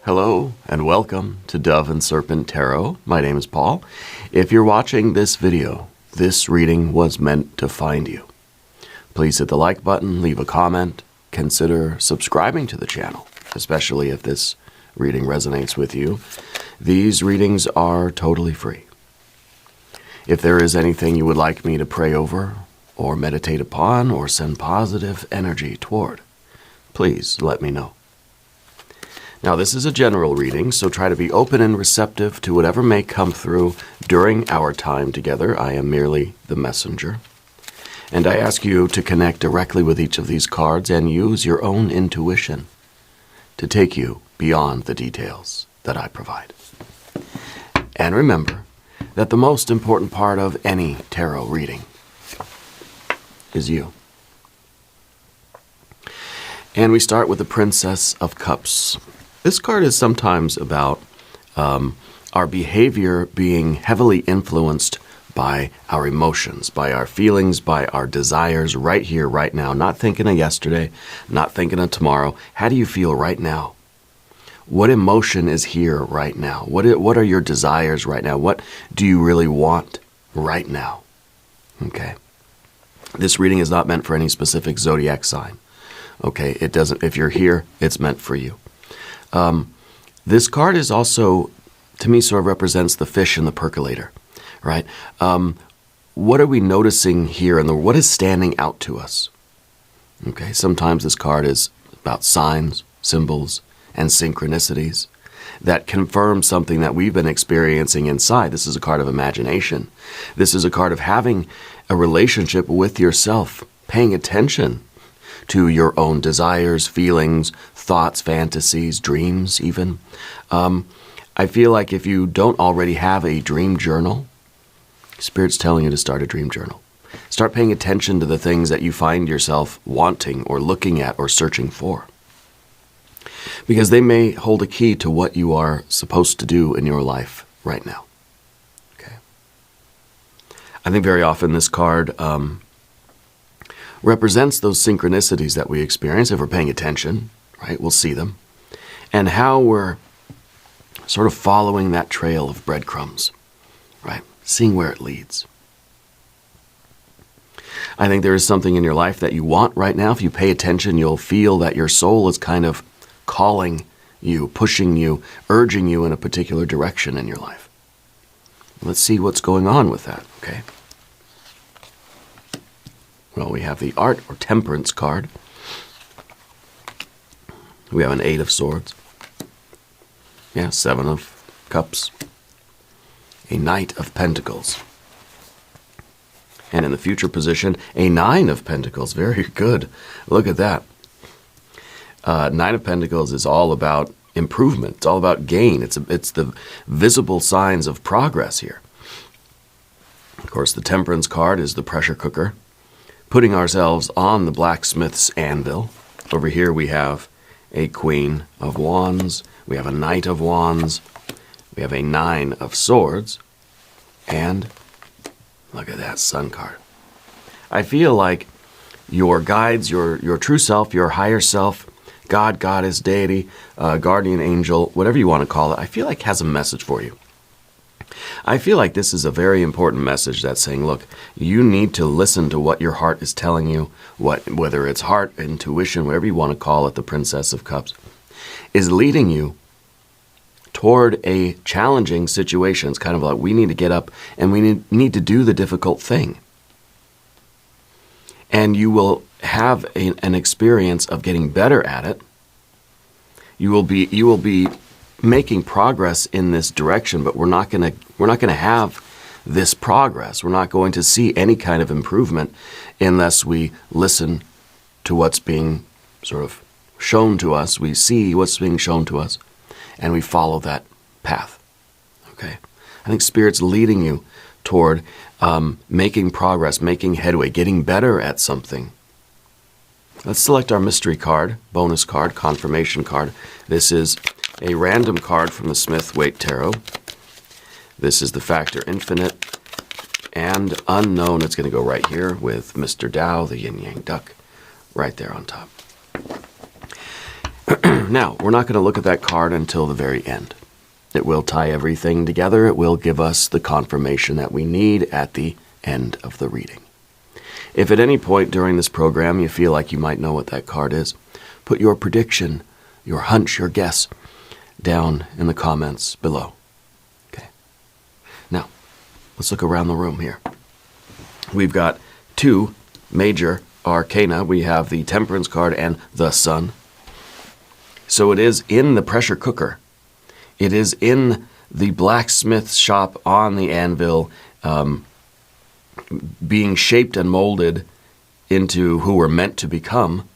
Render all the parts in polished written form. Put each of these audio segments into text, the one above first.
Hello and welcome to Dove and Serpent Tarot. My name is Paul. If you're watching this video, this reading was meant to find you. Please hit the like button, leave a comment, consider subscribing to the channel, especially if this reading resonates with you. These readings are totally free. If there is anything you would like me to pray over or meditate upon or send positive energy toward, please let me know. Now, this is a general reading, so try to be open and receptive to whatever may come through during our time together. I am merely the messenger. And I ask you to connect directly with each of these cards and use your own intuition to take you beyond the details that I provide. And remember that the most important part of any tarot reading is you. And we start with the Princess of Cups. This card is sometimes about our behavior being heavily influenced by our emotions, by our feelings, by our desires right here, right now. Not thinking of yesterday, not thinking of tomorrow. How do you feel right now? What emotion is here right now? What are your desires right now? What do you really want right now? Okay. This reading is not meant for any specific zodiac sign. Okay, it doesn't. If you're here, it's meant for you. This card is also, to me, sort of represents the fish in the percolator, right? What are we noticing here, and what is standing out to us? Okay, sometimes this card is about signs, symbols, and synchronicities that confirm something that we've been experiencing inside. This is a card of imagination. This is a card of having a relationship with yourself, paying attention to your own desires, feelings, thoughts, fantasies, dreams even. I feel like if you don't already have a dream journal, Spirit's telling you to start a dream journal. Start paying attention to the things that you find yourself wanting or looking at or searching for, because they may hold a key to what you are supposed to do in your life right now. Okay. I think very often this card represents those synchronicities that we experience. If we're paying attention, right, we'll see them. And how we're sort of following that trail of breadcrumbs, right, seeing where it leads. I think there is something in your life that you want right now. If you pay attention, you'll feel that your soul is kind of calling you, pushing you, urging you in a particular direction in your life. Let's see what's going on with that, okay? Well, we have the Art or Temperance card. We have an 8 of Swords. Yeah, 7 of Cups. A Knight of Pentacles. And in the future position, a 9 of Pentacles. Very good. Look at that. 9 of Pentacles is all about improvement. It's all about gain. It's the visible signs of progress here. Of course, the Temperance card is the pressure cooker, putting ourselves on the blacksmith's anvil. Over here we have a Queen of Wands, we have a Knight of Wands, we have a 9 of Swords, and look at that Sun card. I feel like your guides, your true self, your higher self, God, Goddess, Deity, Guardian Angel, whatever you want to call it, I feel like has a message for you. I feel like this is a very important message that's saying, look, you need to listen to what your heart is telling you, whether it's heart, intuition, whatever you want to call it. The Princess of Cups is leading you toward a challenging situation. It's kind of like we need to get up and we need to do the difficult thing. And you will have an experience of getting better at it. You will be making progress in this direction, but we're not going to have this progress. We're not going to see any kind of improvement unless we listen to what's being sort of shown to us. We see what's being shown to us, and we follow that path. Okay, I think Spirit's leading you toward making progress, making headway, getting better at something. Let's select our mystery card, bonus card, confirmation card. This is a random card from the Smith-Waite Tarot. This is the Factor Infinite and Unknown. It's going to go right here with Mr. Tao, the yin-yang duck, right there on top. Now, we're not going to look at that card until the very end. It will tie everything together. It will give us the confirmation that we need at the end of the reading. If at any point during this program you feel like you might know what that card is, put your prediction, your hunch, your guess down in the comments below. Okay. Now, let's look around the room here. We've got two major arcana. We have the Temperance card and the Sun. So it is in the pressure cooker. It is in the blacksmith shop on the anvil, being shaped and molded into who we're meant to become,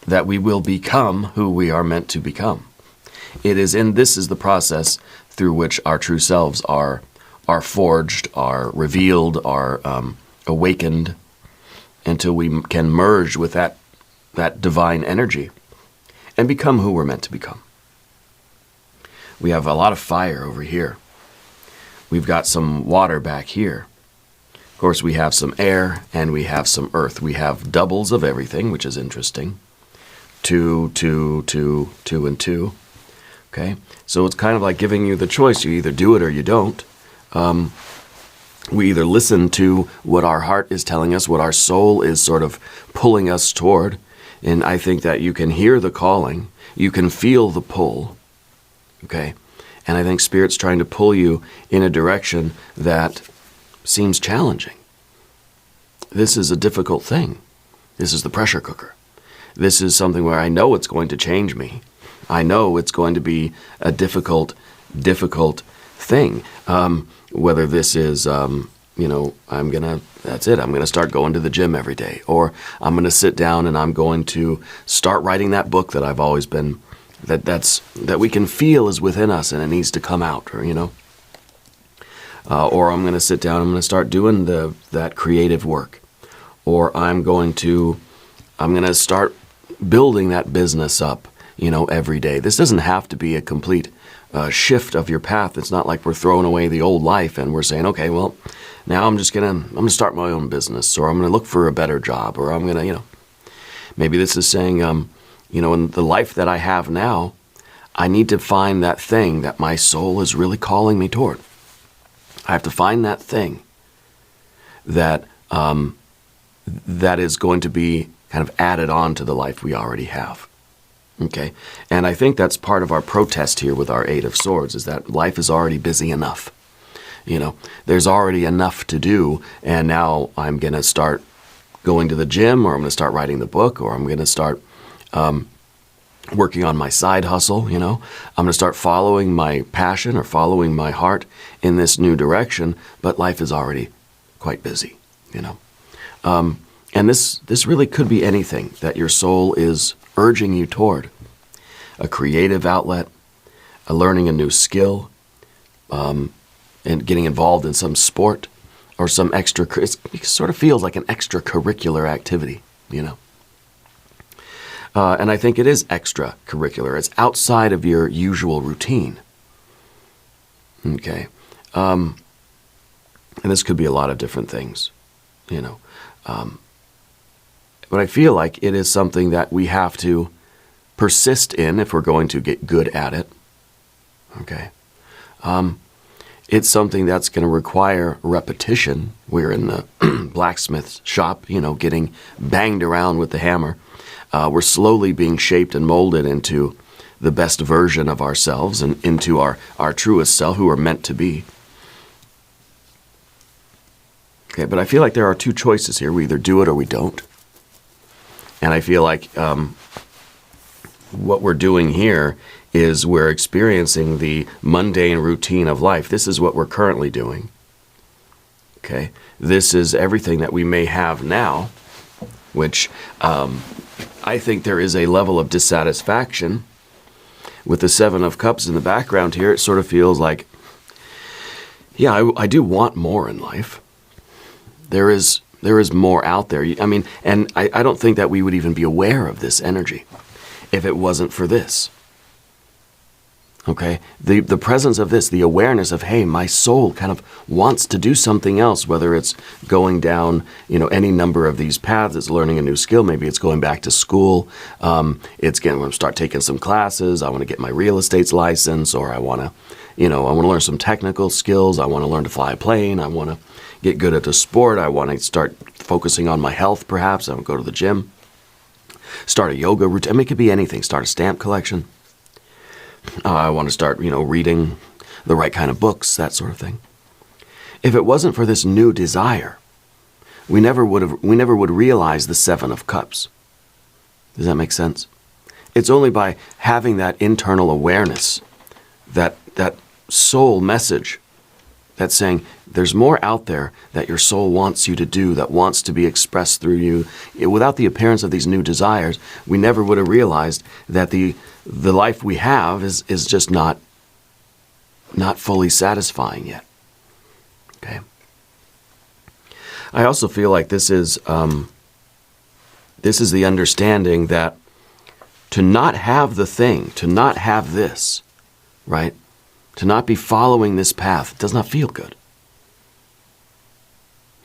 that we will become who we are meant to become. This is the process through which our true selves are forged, are revealed, are awakened, until we can merge with that divine energy and become who we're meant to become. We have a lot of fire over here. We've got some water back here. Of course, we have some air and we have some earth. We have doubles of everything, which is interesting. 2, 2, 2, 2, and 2. Okay? So it's kind of like giving you the choice. You either do it or you don't. We either listen to what our heart is telling us, what our soul is sort of pulling us toward. And I think that you can hear the calling. You can feel the pull. Okay? And I think Spirit's trying to pull you in a direction that seems challenging. This is a difficult thing. This is the pressure cooker. This is something where I know it's going to change me. I know it's going to be a difficult thing. Whether this is, that's it. I'm going to start going to the gym every day. Or I'm going to sit down and I'm going to start writing that book that I've always been, that we can feel is within us and it needs to come out, or I'm going to sit down, I'm going to start doing that creative work. Or I'm going to start building that business up, every day. This doesn't have to be a complete shift of your path. It's not like we're throwing away the old life and we're saying, okay, well, now I'm going to start my own business, or I'm going to look for a better job, or I'm going to, maybe this is saying, in the life that I have now, I need to find that thing that my soul is really calling me toward. I have to find that thing that is going to be kind of added on to the life we already have. Okay? And I think that's part of our protest here with our Eight of Swords, is that life is already busy enough. There's already enough to do, and now I'm going to start going to the gym, or I'm going to start writing the book, or I'm going to start working on my side hustle, I'm going to start following my passion or following my heart in this new direction, but life is already quite busy, And this really could be anything that your soul is urging you toward. A creative outlet, learning a new skill, and getting involved in some sport, or some it sort of feels like an extracurricular activity, And I think it is extracurricular. It's outside of your usual routine. Okay. And this could be a lot of different things, But I feel like it is something that we have to persist in if we're going to get good at it. Okay. It's something that's going to require repetition. We're in the blacksmith shop, getting banged around with the hammer. We're slowly being shaped and molded into the best version of ourselves and into our truest self, who we're meant to be. Okay, but I feel like there are two choices here. We either do it or we don't. And I feel like what we're doing here is we're experiencing the mundane routine of life. This is what we're currently doing. Okay? This is everything that we may have now, which I think there is a level of dissatisfaction. With the Seven of Cups in the background here, it sort of feels like, yeah, I do want more in life. There is more out there. I mean, and I don't think that we would even be aware of this energy if it wasn't for this. Okay, the presence of this, the awareness of, hey, my soul kind of wants to do something else, whether it's going down, any number of these paths, it's learning a new skill, maybe it's going back to school, it's going to start taking some classes, I want to get my real estate license, or I want to, I want to learn some technical skills, I want to learn to fly a plane, I want to get good at a sport, I want to start focusing on my health perhaps, I want to go to the gym, start a yoga routine, I mean, it could be anything, start a stamp collection. I want to start, reading the right kind of books, that sort of thing. If it wasn't for this new desire, we never would realize the Seven of Cups. Does that make sense? It's only by having that internal awareness, that soul message that's saying there's more out there that your soul wants you to do, that wants to be expressed through you. Without the appearance of these new desires, we never would have realized that the life we have is just not fully satisfying yet. Okay. I also feel like this is the understanding that to not have the thing, to not have this, right? To not be following this path does not feel good.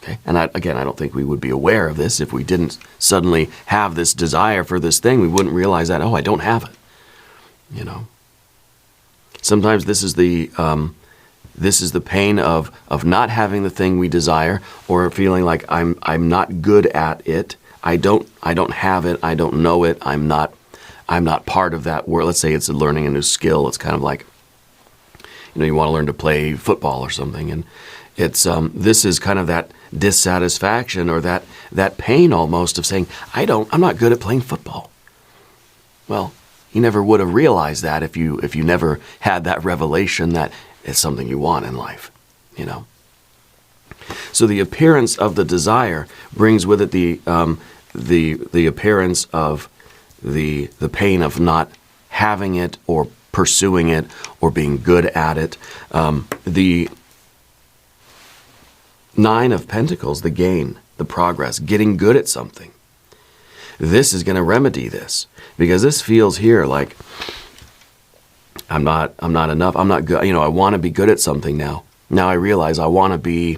Okay? And I don't think we would be aware of this if we didn't suddenly have this desire for this thing. We wouldn't realize that, I don't have it. Sometimes this is the pain of not having the thing we desire, or feeling like I'm not good at it. I don't have it. I don't know it. I'm not part of that world. Let's say it's learning a new skill. It's kind of like, you want to learn to play football or something, and it's this is kind of that dissatisfaction or that pain almost of saying, I'm not good at playing football. Well, you never would have realized that if you never had that revelation that it's something you want in life, So the appearance of the desire brings with it the appearance of the pain of not having it or pursuing it or being good at it. The Nine of Pentacles, the gain, the progress, getting good at something. This is going to remedy this, because this feels here like I'm not enough. I'm not good. I want to be good at something now. Now I realize I want to be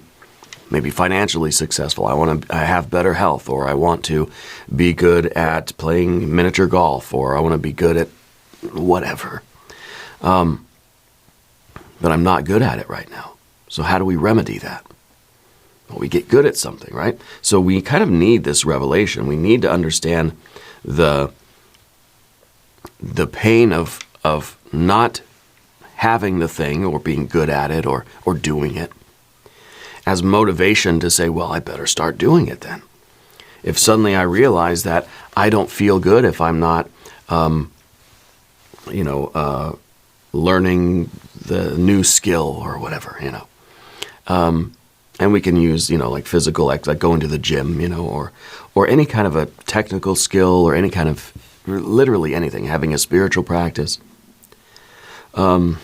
maybe financially successful. I have better health, or I want to be good at playing miniature golf, or I want to be good at whatever. But I'm not good at it right now. So how do we remedy that? Well, we get good at something, right? So we kind of need this revelation. We need to understand the pain of not having the thing or being good at it or doing it as motivation to say, well, I better start doing it then. If suddenly I realize that I don't feel good if I'm not, learning the new skill or whatever, and we can use, like physical, like going to the gym, or any kind of a technical skill, or any kind of, literally anything, having a spiritual practice. It's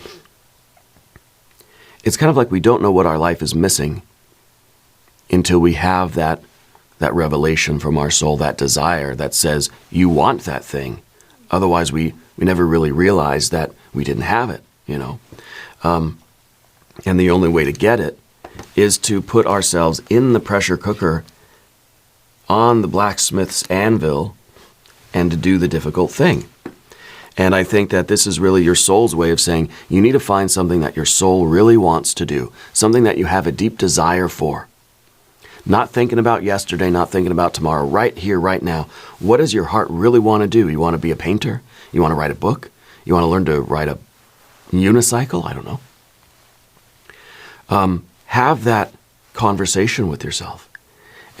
kind of like we don't know what our life is missing until we have that revelation from our soul, that desire that says, you want that thing. Otherwise, we never really realized that we didn't have it, And the only way to get it is to put ourselves in the pressure cooker on the blacksmith's anvil and to do the difficult thing. And I think that this is really your soul's way of saying you need to find something that your soul really wants to do, something that you have a deep desire for. Not thinking about yesterday, not thinking about tomorrow, right here, right now. What does your heart really want to do? You want to be a painter? You want to write a book? You want to learn to ride a unicycle? I don't know. Have that conversation with yourself,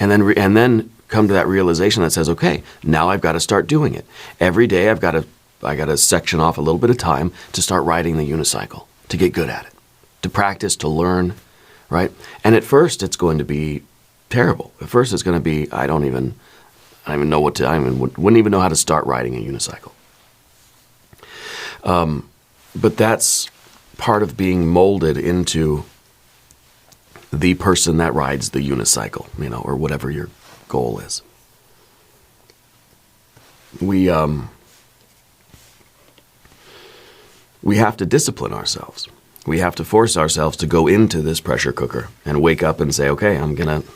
and then come to that realization that says, okay, now I've got to start doing it. Every day I got to section off a little bit of time to start riding the unicycle, to get good at it, to practice, to learn, right? And at first it's going to be terrible. At first it's going to be, I don't even know what to, wouldn't even know how to start riding a unicycle. But that's part of being molded into the person that rides the unicycle, or whatever your goal is. we have to discipline ourselves. We have to force ourselves to go into this pressure cooker and wake up and say, okay, I'm going to,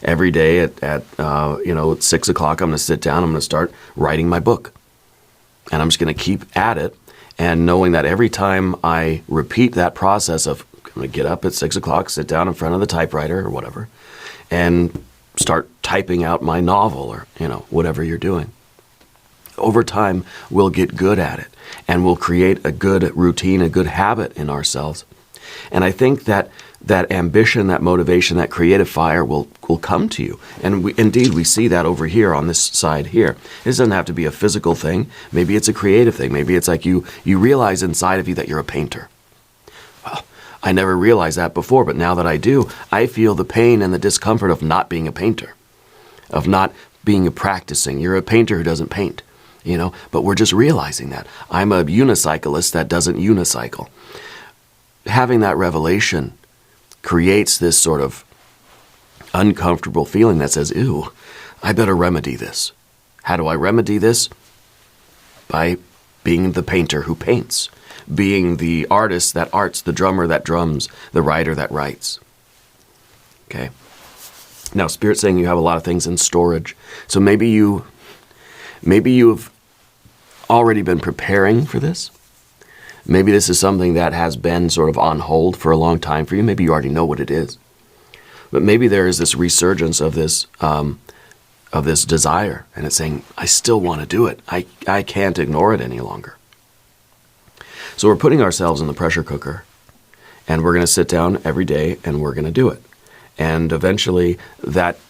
every day at 6 o'clock, I'm going to sit down, I'm going to start writing my book. And I'm just going to keep at it, and knowing that every time I repeat that process of, I'm going to get up at 6 o'clock, sit down in front of the typewriter or whatever, and start typing out my novel or, whatever you're doing. Over time, we'll get good at it, and we'll create a good routine, a good habit in ourselves. And I think that ambition, that motivation, that creative fire will come to you. And we see that over here on this side here. It doesn't have to be a physical thing. Maybe it's a creative thing. Maybe it's like you realize inside of you that you're a painter. Well, I never realized that before, but now that I do, I feel the pain and the discomfort of not being a painter, of not being practicing. You're a painter who doesn't paint, but we're just realizing that. I'm a unicyclist that doesn't unicycle. Having that revelation creates this sort of uncomfortable feeling that says, ew, I better remedy this. How do I remedy this? By being the painter who paints, being the artist that arts, the drummer that drums, the writer that writes. Okay. Now, Spirit's saying you have a lot of things in storage. So maybe you've already been preparing for this. Maybe this is something that has been sort of on hold for a long time for you. Maybe you already know what it is. But maybe there is this resurgence of this desire, and it's saying, I still want to do it. I can't ignore it any longer. So we're putting ourselves in the pressure cooker, and we're going to sit down every day, and we're going to do it. And eventually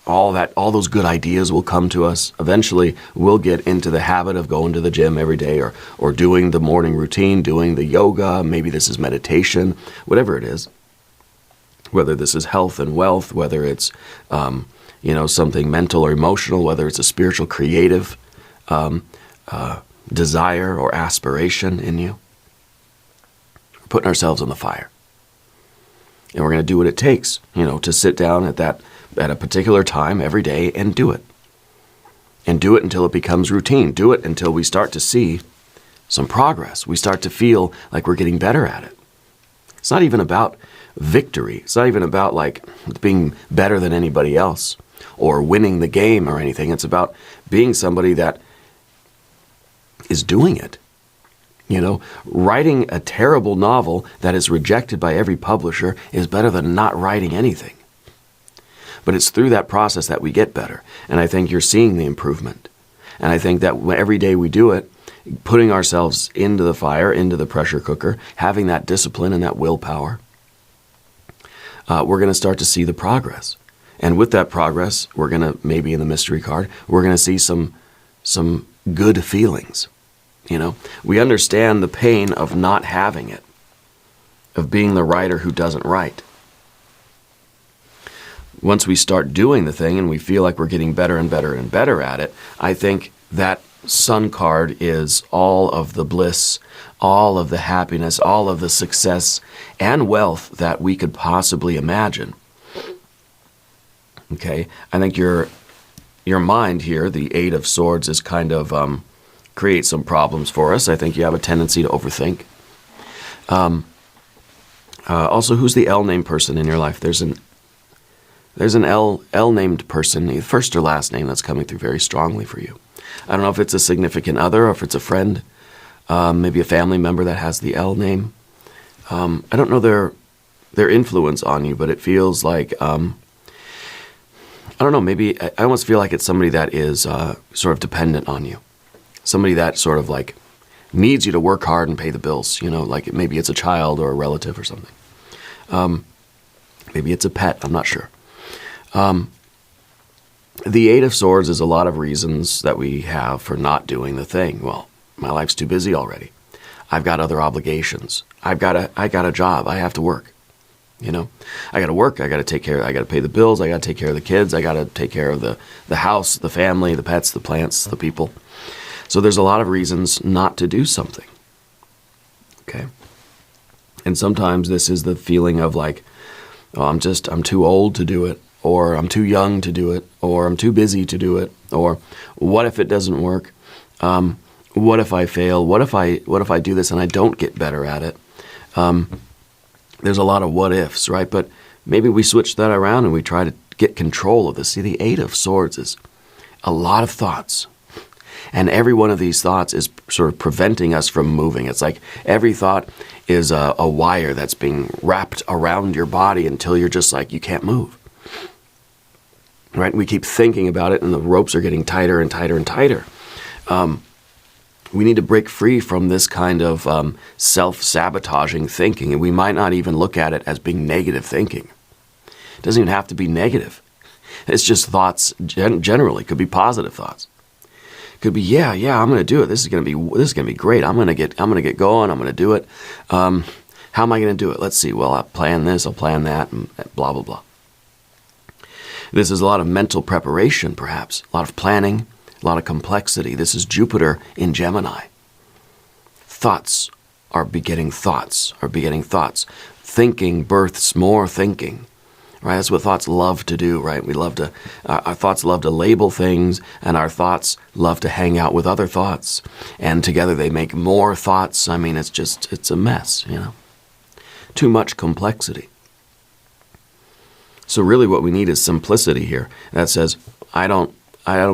all those good ideas will come to us. Eventually we'll get into the habit of going to the gym every day or doing the morning routine, doing the yoga. Maybe this is meditation, whatever it is. Whether this is health and wealth, whether it's something mental or emotional, whether it's a spiritual, creative desire or aspiration in you. We're putting ourselves on the fire. And we're going to do what it takes, to sit down at a particular time every day and do it. And do it until it becomes routine. Do it until we start to see some progress. We start to feel like we're getting better at it. It's not even about victory. It's not even about like being better than anybody else or winning the game or anything. It's about being somebody that is doing it. Writing a terrible novel that is rejected by every publisher is better than not writing anything. But it's through that process that we get better. And I think you're seeing the improvement. And I think that every day we do it, putting ourselves into the fire, into the pressure cooker, having that discipline and that willpower, we're going to start to see the progress. And with that progress, we're going to, maybe in the mystery card, we're going to see some good feelings. We understand the pain of not having it, of being the writer who doesn't write. Once we start doing the thing and we feel like we're getting better and better and better at it, I think that Sun card is all of the bliss, all of the happiness, all of the success and wealth that we could possibly imagine. Okay, I think your mind here, the Eight of Swords, is kind of create some problems for us. I think you have a tendency to overthink. Also, who's the L named person in your life? There's an L named person, first or last name, that's coming through very strongly for you. I don't know if it's a significant other or if it's a friend, maybe a family member that has the L name. I don't know their influence on you, but it feels like, I don't know, maybe I almost feel like it's somebody that is sort of dependent on you. Somebody that sort of like needs you to work hard and pay the bills, like maybe it's a child or a relative or something. Maybe it's a pet, I'm not sure. The Eight of Swords is a lot of reasons that we have for not doing the thing. Well, my life's too busy already. I've got other obligations. I got a job. I have to work. I got to work. I got to take care. I got to pay the bills. I got to take care of the kids. I got to take care of the house, the family, the pets, the plants, the people. So there's a lot of reasons not to do something. Okay. And sometimes this is the feeling of like, oh, I'm too old to do it, or I'm too young to do it, or I'm too busy to do it, or what if it doesn't work? what if I fail? What if I do this and I don't get better at it? There's a lot of what ifs, right? But maybe we switch that around and we try to get control of this. See, the Eight of Swords is a lot of thoughts. And every one of these thoughts is sort of preventing us from moving. It's like every thought is a wire that's being wrapped around your body until you're just like, you can't move. Right? We keep thinking about it and the ropes are getting tighter and tighter and tighter. We need to break free from this kind of self-sabotaging thinking. And we might not even look at it as being negative thinking. It doesn't even have to be negative. It's just thoughts generally. It could be positive thoughts. Could be, yeah, I'm going to do it. This is going to be great. I'm going to get going. I'm going to do it. How am I going to do it? Let's see. Well, I'll plan this. I'll plan that. And blah blah blah. This is a lot of mental preparation, perhaps. A lot of planning. A lot of complexity. This is Jupiter in Gemini. Thoughts are begetting thoughts. Thinking births more thinking. Right? That's what thoughts love to do, right? Our thoughts love to label things, and our thoughts love to hang out with other thoughts. And together they make more thoughts. I mean, it's a mess, Too much complexity. So really what we need is simplicity here. That says, I don't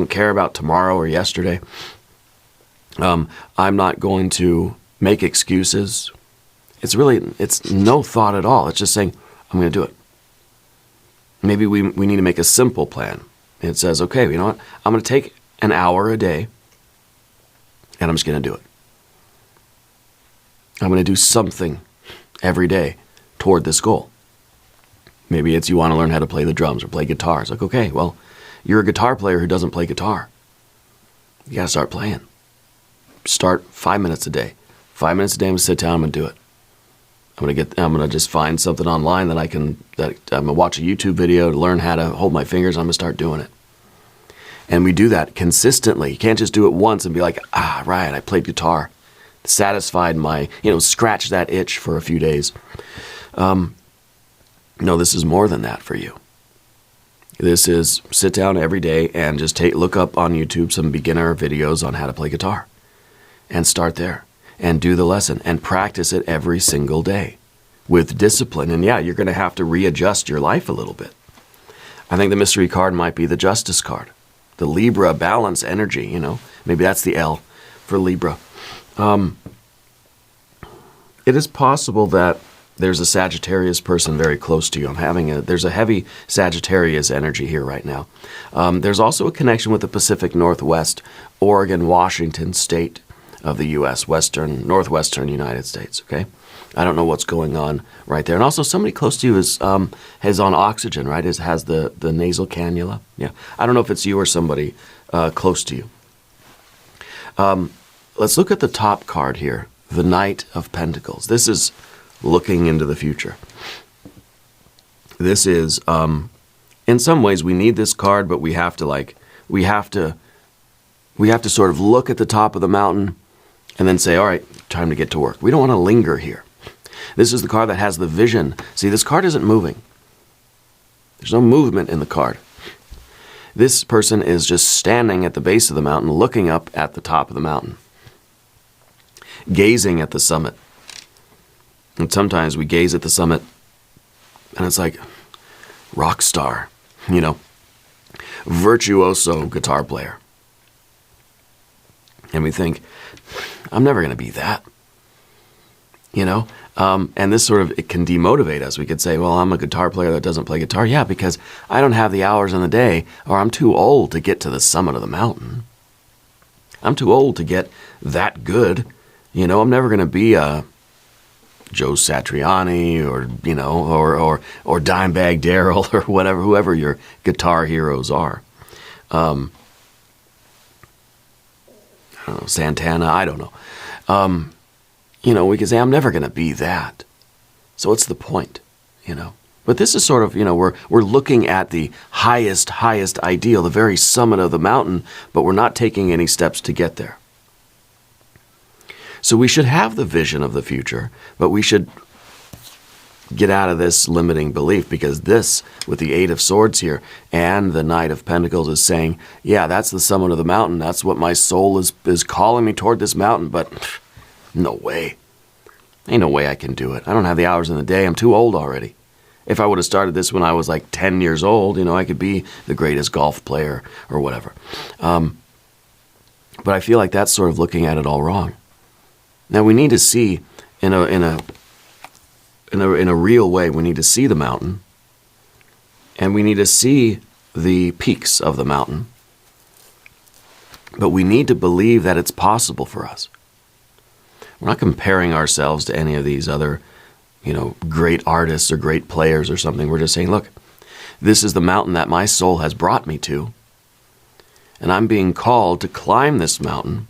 care about tomorrow or yesterday. I'm not going to make excuses. It's no thought at all. It's just saying, I'm going to do it. Maybe we need to make a simple plan. It says, okay, you know what? I'm going to take an hour a day, and I'm just going to do it. I'm going to do something every day toward this goal. Maybe it's you want to learn how to play the drums or play guitar. It's like, okay, well, you're a guitar player who doesn't play guitar. You got to start playing. Start 5 minutes a day. 5 minutes a day, I'm going to sit down, I'm going to do it. I'm going to just find something online that I'm going to watch a YouTube video to learn how to hold my fingers. I'm going to start doing it. And we do that consistently. You can't just do it once and be like, right, I played guitar. Satisfied my, scratch that itch for a few days. No, this is more than that for you. This is sit down every day and just look up on YouTube some beginner videos on how to play guitar. And start there. And do the lesson and practice it every single day with discipline. And yeah, you're going to have to readjust your life a little bit. I think the mystery card might be the Justice card. The Libra balance energy, maybe that's the L for Libra. It is possible that there's a Sagittarius person very close to you. There's a heavy Sagittarius energy here right now. There's also a connection with the Pacific Northwest, Oregon, Washington state of the U.S., northwestern United States, okay? I don't know what's going on right there. And also somebody close to you is on oxygen, right? Has the nasal cannula. Yeah. I don't know if it's you or somebody close to you. Let's look at the top card here, the Knight of Pentacles. This is looking into the future. This is, in some ways, we need this card, but we have to sort of look at the top of the mountain and then say, all right, time to get to work. We don't want to linger here. This is the card that has the vision. See, this card isn't moving. There's no movement in the card. This person is just standing at the base of the mountain, looking up at the top of the mountain, gazing at the summit. And sometimes we gaze at the summit, and it's like, rock star, virtuoso guitar player. And we think, I'm never going to be that, and this it can demotivate us. We could say, well, I'm a guitar player that doesn't play guitar. Yeah, because I don't have the hours in the day, or I'm too old to get to the summit of the mountain. I'm too old to get that good. I'm never going to be a Joe Satriani or Dimebag Darrell or whoever your guitar heroes are. I don't know, Santana, I don't know. We can say, I'm never going to be that. So what's the point, But this is sort of, we're looking at the highest ideal, the very summit of the mountain, but we're not taking any steps to get there. So we should have the vision of the future, but we should get out of this limiting belief, because this, with the Eight of Swords here and the Knight of Pentacles, is saying, yeah, that's the summit of the mountain. That's what my soul is calling me toward, this mountain, but no way. Ain't no way I can do it. I don't have the hours in the day. I'm too old already. If I would have started this when I was like 10 years old, I could be the greatest golf player or whatever. But I feel like that's sort of looking at it all wrong. Now we need to see in a real way, we need to see the mountain, and we need to see the peaks of the mountain. But we need to believe that it's possible for us. We're not comparing ourselves to any of these other, great artists or great players or something. We're just saying, look, this is the mountain that my soul has brought me to, and I'm being called to climb this mountain.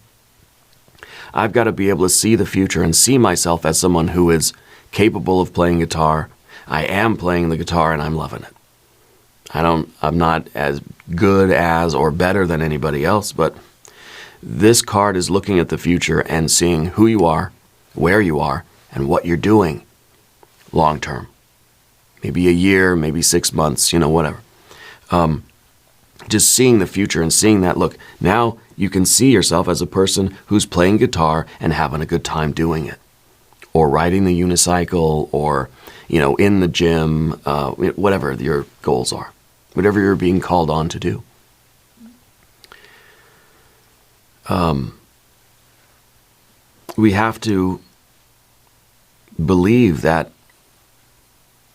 I've got to be able to see the future and see myself as someone who is capable of playing guitar. I am playing the guitar and I'm loving it. I'm not as good as or better than anybody else, but this card is looking at the future and seeing who you are, where you are, and what you're doing long term. Maybe a year, maybe 6 months, whatever. Just seeing the future and seeing that, look, now you can see yourself as a person who's playing guitar and having a good time doing it. Or riding the unicycle, or, in the gym, whatever your goals are. Whatever you're being called on to do. We have to believe that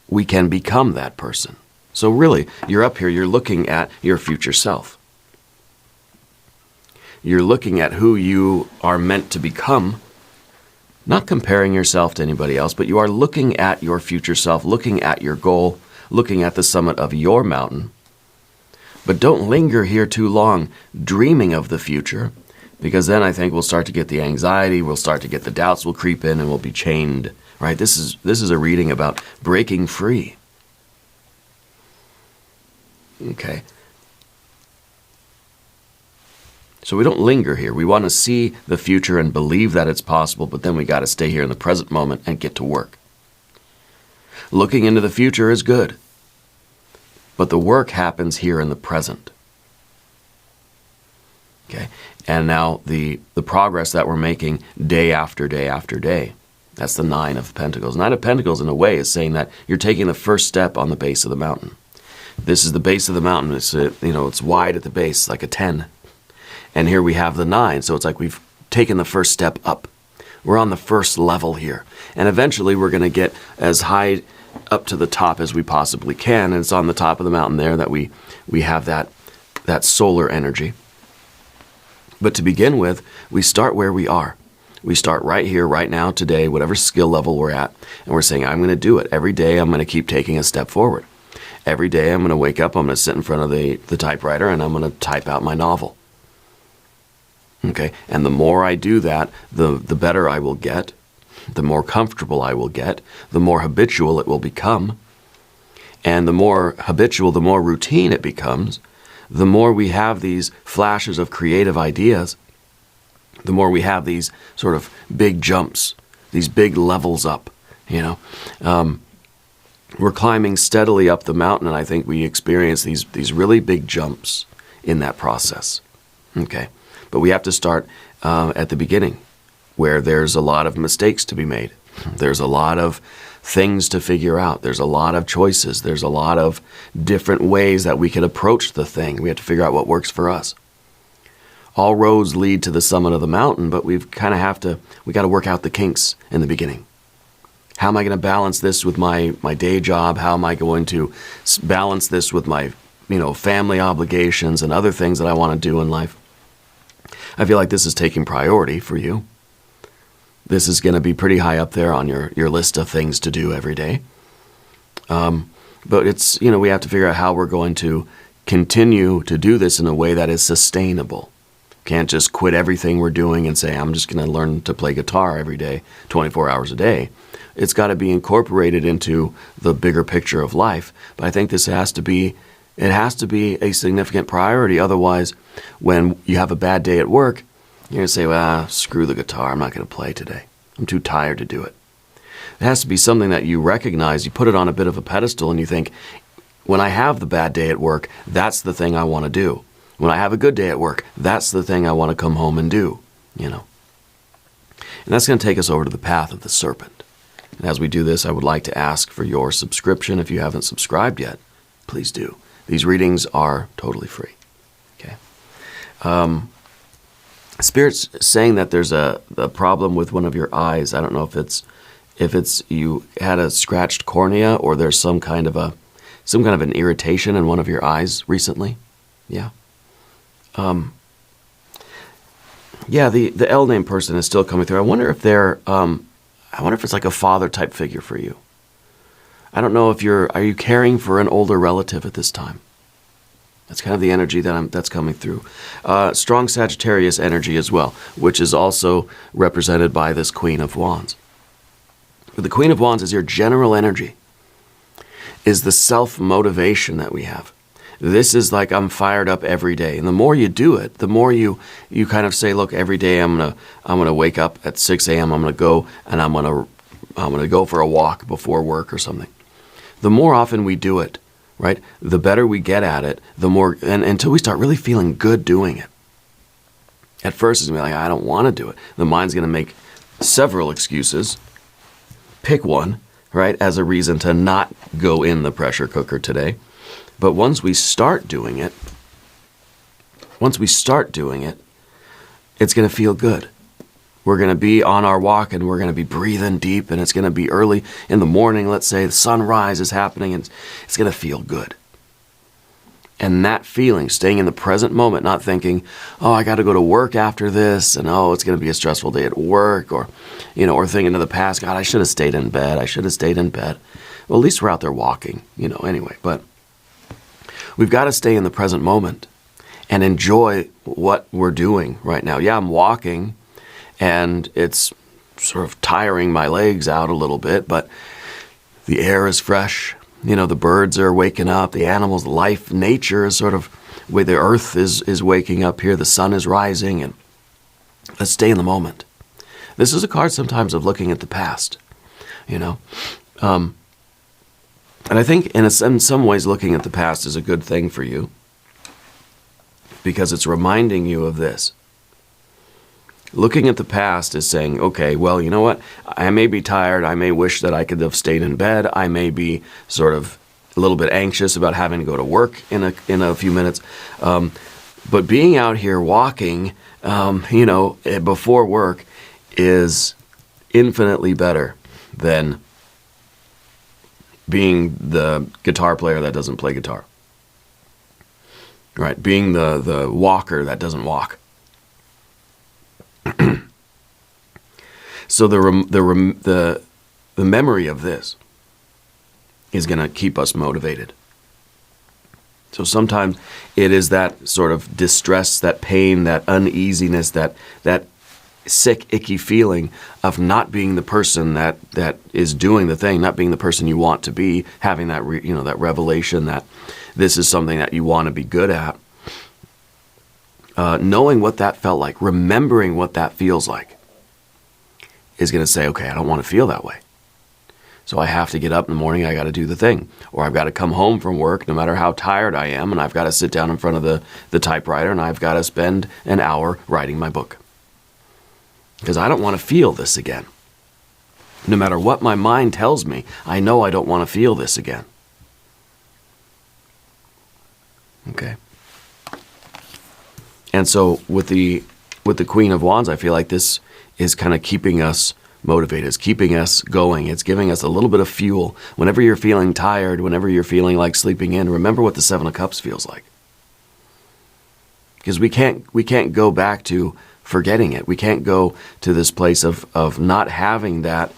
we can become that person. So really, you're up here, you're looking at your future self. You're looking at who you are meant to become, not comparing yourself to anybody else, but you are looking at your future self, looking at your goal, looking at the summit of your mountain. But don't linger here too long dreaming of the future, because then I think we'll start to get the anxiety, we'll start to get the doubts will creep in, and we'll be chained, right? This is a reading about breaking free. Okay. So we don't linger here. We want to see the future and believe that it's possible, but then we got to stay here in the present moment and get to work. Looking into the future is good, but the work happens here in the present. Okay? And now the progress that we're making day after day after day, that's the Nine of Pentacles. Nine of Pentacles, in a way, is saying that you're taking the first step on the base of the mountain. This is the base of the mountain. It's, it's wide at the base, like a 10. And here we have the 9, so it's like we've taken the first step up. We're on the first level here. And eventually we're going to get as high up to the top as we possibly can. And it's on the top of the mountain there that we have that solar energy. But to begin with, we start where we are. We start right here, right now, today, whatever skill level we're at. And we're saying, I'm going to do it. Every day I'm going to keep taking a step forward. Every day I'm going to wake up, I'm going to sit in front of the typewriter, and I'm going to type out my novel. Okay, and the more I do that, the better I will get, the more comfortable I will get, the more habitual it will become. And the more habitual, the more routine it becomes, the more we have these flashes of creative ideas, the more we have these sort of big jumps, these big levels up, We're climbing steadily up the mountain, and I think we experience these really big jumps in that process. Okay. But we have to start at the beginning, where there's a lot of mistakes to be made. There's a lot of things to figure out. There's a lot of choices. There's a lot of different ways that we can approach the thing. We have to figure out what works for us. All roads lead to the summit of the mountain, but we got to work out the kinks in the beginning. How am I going to balance this with my day job? How am I going to balance this with my family obligations and other things that I want to do in life? I feel like this is taking priority for you. This is going to be pretty high up there on your list of things to do every day. But it's, we have to figure out how we're going to continue to do this in a way that is sustainable. Can't just quit everything we're doing and say, I'm just going to learn to play guitar every day, 24 hours a day. It's got to be incorporated into the bigger picture of life. But I think this has to be a significant priority. Otherwise, when you have a bad day at work, you're going to say, well, screw the guitar. I'm not going to play today. I'm too tired to do it. It has to be something that you recognize. You put it on a bit of a pedestal and you think, when I have the bad day at work, that's the thing I want to do. When I have a good day at work, that's the thing I want to come home and do, you know. And that's going to take us over to the path of the serpent. And as we do this, I would like to ask for your subscription. If you haven't subscribed yet, please do. These readings are totally free. Okay. Spirit's saying that there's a problem with one of your eyes. I don't know if it's you had a scratched cornea or there's some kind of an irritation in one of your eyes recently. Yeah. Yeah, the L name person is still coming through. I wonder if it's like a father type figure for you. I don't know if are you caring for an older relative at this time? That's kind of the energy that's coming through. Strong Sagittarius energy as well, which is also represented by this Queen of Wands. But the Queen of Wands is your general energy, is the self-motivation that we have. This is like I'm fired up every day. And the more you do it, the more you kind of say, look, every day I'm gonna wake up at 6 a.m. I'm gonna go and I'm gonna go for a walk before work or something. The more often we do it, right, the better we get at it, the more, and until we start really feeling good doing it. At first it's gonna be like, I don't want to do it. The mind's gonna make several excuses. Pick one, right, as a reason to not go in the pressure cooker today. But once we start doing it, it's going to feel good. We're going to be on our walk and we're going to be breathing deep, and it's going to be early in the morning, let's say, the sunrise is happening, and it's going to feel good. And that feeling, staying in the present moment, not thinking, oh, I got to go to work after this, and oh, it's going to be a stressful day at work, or, you know, or thinking of the past, God, I should have stayed in bed. Well, at least we're out there walking, you know, anyway, but we've got to stay in the present moment and enjoy what we're doing right now. Yeah, I'm walking and it's sort of tiring my legs out a little bit, but the air is fresh. You know, the birds are waking up, the animals, life, nature is sort of, where the earth is waking up here, the sun is rising, and let's stay in the moment. This is a card sometimes of looking at the past, you know. And I think in some ways looking at the past is a good thing for you, because it's reminding you of this. Looking at the past is saying, okay, well, you know what? I may be tired. I may wish that I could have stayed in bed. I may be sort of a little bit anxious about having to go to work in a few minutes. But being out here walking, you know, before work is infinitely better than being the guitar player that doesn't play guitar. Right? Being the walker that doesn't walk. So the memory of this is going to keep us motivated. So sometimes it is that sort of distress, that pain, that uneasiness, that sick, icky feeling of not being the person that is doing the thing, not being the person you want to be, having that that revelation that this is something that you want to be good at. Knowing what that felt like, remembering what that feels like, is going to say, okay, I don't want to feel that way. So I have to get up in the morning, I got to do the thing. Or I've got to come home from work, no matter how tired I am, and I've got to sit down in front of the typewriter, and I've got to spend an hour writing my book. Because I don't want to feel this again. No matter what my mind tells me, I know I don't want to feel this again. Okay. And so with the Queen of Wands, I feel like this is kind of keeping us motivated. It's keeping us going. It's giving us a little bit of fuel. Whenever you're feeling tired, whenever you're feeling like sleeping in, remember what the Seven of Cups feels like. Because we can't go back to forgetting it. We can't go to this place of not having that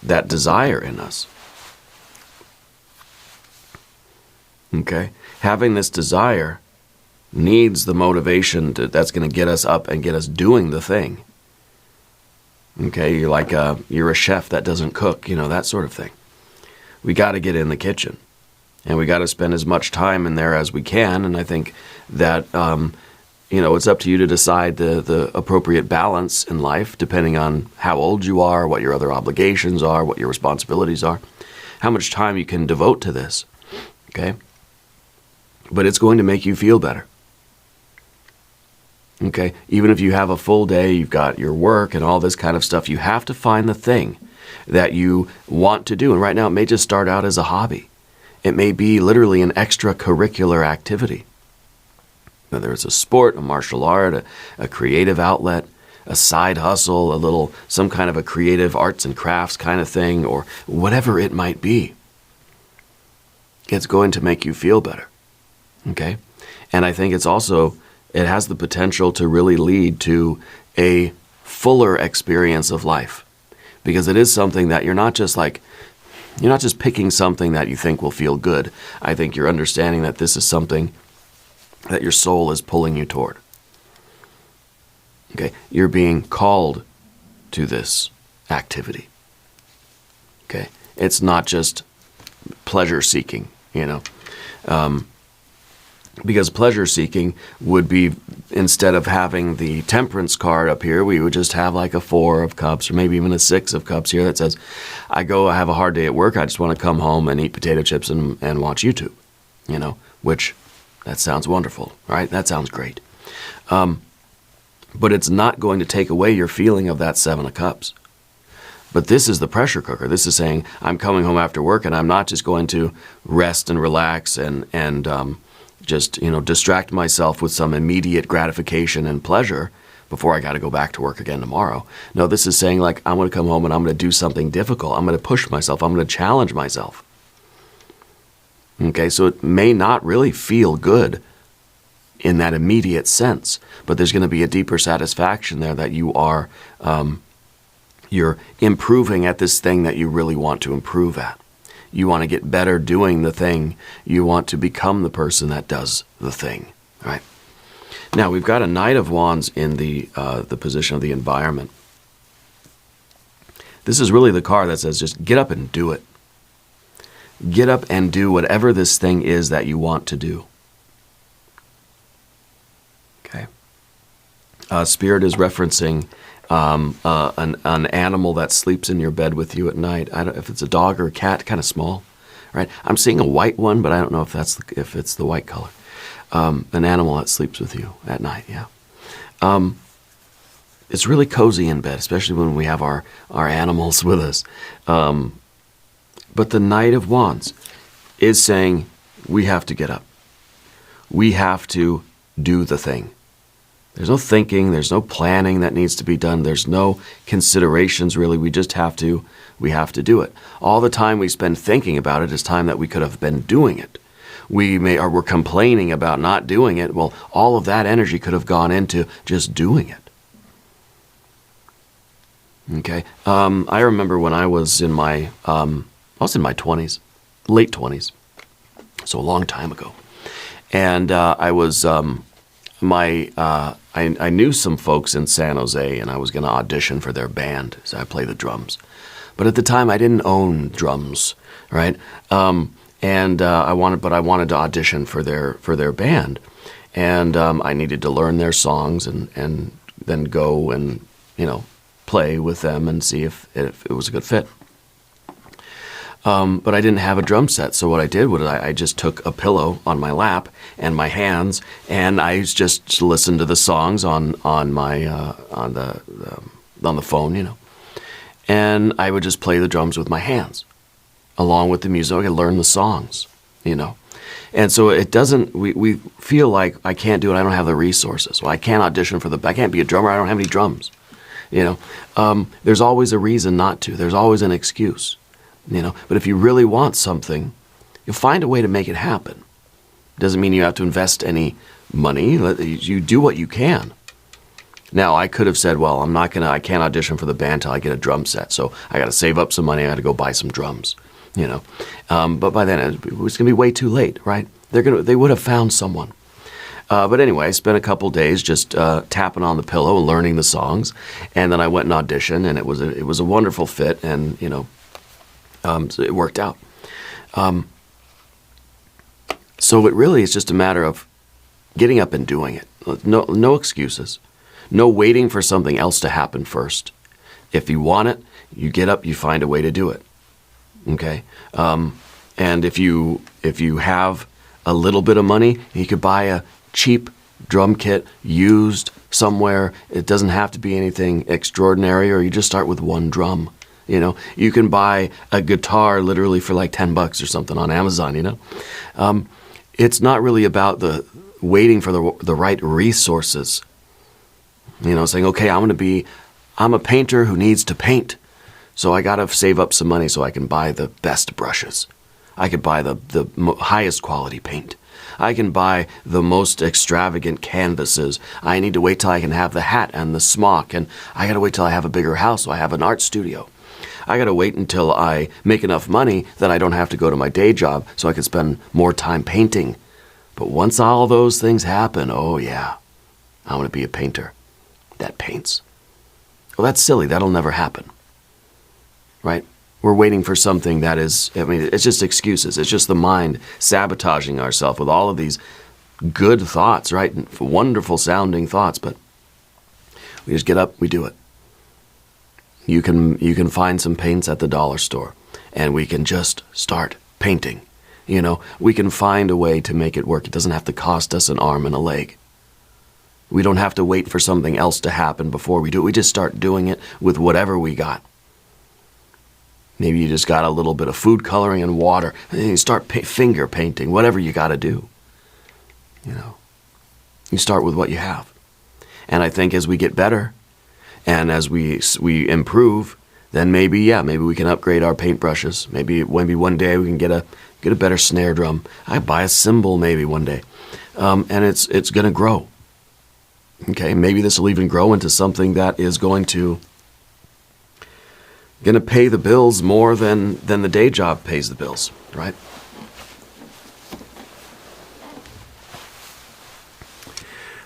desire in us. Okay? Having this desire needs the motivation that's going to get us up and get us doing the thing. Okay, you're a chef that doesn't cook, that sort of thing. We got to get in the kitchen, and we got to spend as much time in there as we can. And I think that it's up to you to decide the appropriate balance in life, depending on how old you are, what your other obligations are, what your responsibilities are, how much time you can devote to this, okay? But it's going to make you feel better, okay? Even if you have a full day, you've got your work and all this kind of stuff, you have to find the thing that you want to do. And right now, it may just start out as a hobby. It may be literally an extracurricular activity. Whether it's a sport, a martial art, a creative outlet, a side hustle, some kind of a creative arts and crafts kind of thing, or whatever it might be. It's going to make you feel better, okay? And I think it has the potential to really lead to a fuller experience of life, because it is something that you're not just picking something that you think will feel good. I think you're understanding that this is something that your soul is pulling you toward. Okay? You're being called to this activity. Okay? It's not just pleasure seeking, because pleasure seeking would be, instead of having the temperance card up here, we would just have like a 4 of cups or maybe even a 6 of cups here that says, I have a hard day at work, I just want to come home and eat potato chips and watch YouTube, which that sounds wonderful, right? That sounds great. But it's not going to take away your feeling of that 7 of cups. But this is the pressure cooker. This is saying, I'm coming home after work and I'm not just going to rest and relax and just distract myself with some immediate gratification and pleasure before I got to go back to work again tomorrow. No, this is saying, like, I'm going to come home and I'm going to do something difficult. I'm going to push myself. I'm going to challenge myself. Okay, so it may not really feel good in that immediate sense, but there's going to be a deeper satisfaction there that you are, you're improving at this thing that you really want to improve at. You want to get better doing the thing. You want to become the person that does the thing, right? Now, we've got a Knight of Wands in the position of the environment. This is really the card that says, just get up and do it. Get up and do whatever this thing is that you want to do. Okay. Spirit is referencing an animal that sleeps in your bed with you at night. I don't if it's a dog or a cat, kind of small, right? I'm seeing a white one, but I don't know if it's the white color. An animal that sleeps with you at night. Yeah. It's really cozy in bed, especially when we have our animals with us. But the Knight of Wands is saying we have to get up. We have to do the thing. There's no thinking, there's no planning that needs to be done, there's no considerations really, we have to do it. All the time we spend thinking about it is time that we could have been doing it. We're complaining about not doing it, well, all of that energy could have gone into just doing it. Okay, I remember when I was in my 20s, late 20s, so a long time ago, and I was I knew some folks in San Jose, and I was going to audition for their band, so I play the drums. But at the time, I didn't own drums, right? I wanted to audition for their band, and I needed to learn their songs and then go and play with them and see if it was a good fit. But I didn't have a drum set, so what I did was I just took a pillow on my lap and my hands, and I just listened to the songs on the phone, and I would just play the drums with my hands, along with the music. I could learn the songs, and so it doesn't. We feel like I can't do it. I don't have the resources. Well, I can't audition I can't be a drummer. I don't have any drums. There's always a reason not to. There's always an excuse. But if you really want something, you'll find a way to make it happen. Doesn't mean you have to invest any money. You do what you can. Now, I could have said, well, I can't audition for the band till I get a drum set. So I got to save up some money. I got to go buy some drums, But by then it was going to be way too late, right? They would have found someone. But anyway, I spent a couple days just tapping on the pillow and learning the songs. And then I went and auditioned, and it was a wonderful fit. And, so it worked out. So it really is just a matter of getting up and doing it. No excuses. No waiting for something else to happen first. If you want it, you get up, you find a way to do it. Okay? And if you have a little bit of money, you could buy a cheap drum kit used somewhere. It doesn't have to be anything extraordinary, or you just start with one drum. You know, you can buy a guitar literally for like $10 or something on Amazon, you know. It's not really about the waiting for the right resources. You know, saying, okay, I'm a painter who needs to paint, so I got to save up some money so I can buy the best brushes. I could buy the highest quality paint. I can buy the most extravagant canvases. I need to wait till I can have the hat and the smock, and I got to wait till I have a bigger house so I have an art studio. I got to wait until I make enough money that I don't have to go to my day job so I can spend more time painting. But once all those things happen, oh yeah, I want to be a painter that paints. Well, that's silly. That'll never happen. Right? We're waiting for something that is, I mean, it's just excuses. It's just the mind sabotaging ourselves with all of these good thoughts, right? Wonderful sounding thoughts, but we just get up, we do it. You can find some paints at the dollar store, and we can just start painting. You know, we can find a way to make it work. It doesn't have to cost us an arm and a leg. We don't have to wait for something else to happen before we do it. We just start doing it with whatever we got. Maybe you just got a little bit of food coloring and water, and then you start finger painting, whatever you got to do. You know, you start with what you have. And I think as we get better, and as we improve, then maybe we can upgrade our paintbrushes. Maybe one day we can get a better snare drum. I buy a cymbal maybe one day, and it's going to grow. Okay, maybe this will even grow into something that is going to pay the bills more than the day job pays the bills, right?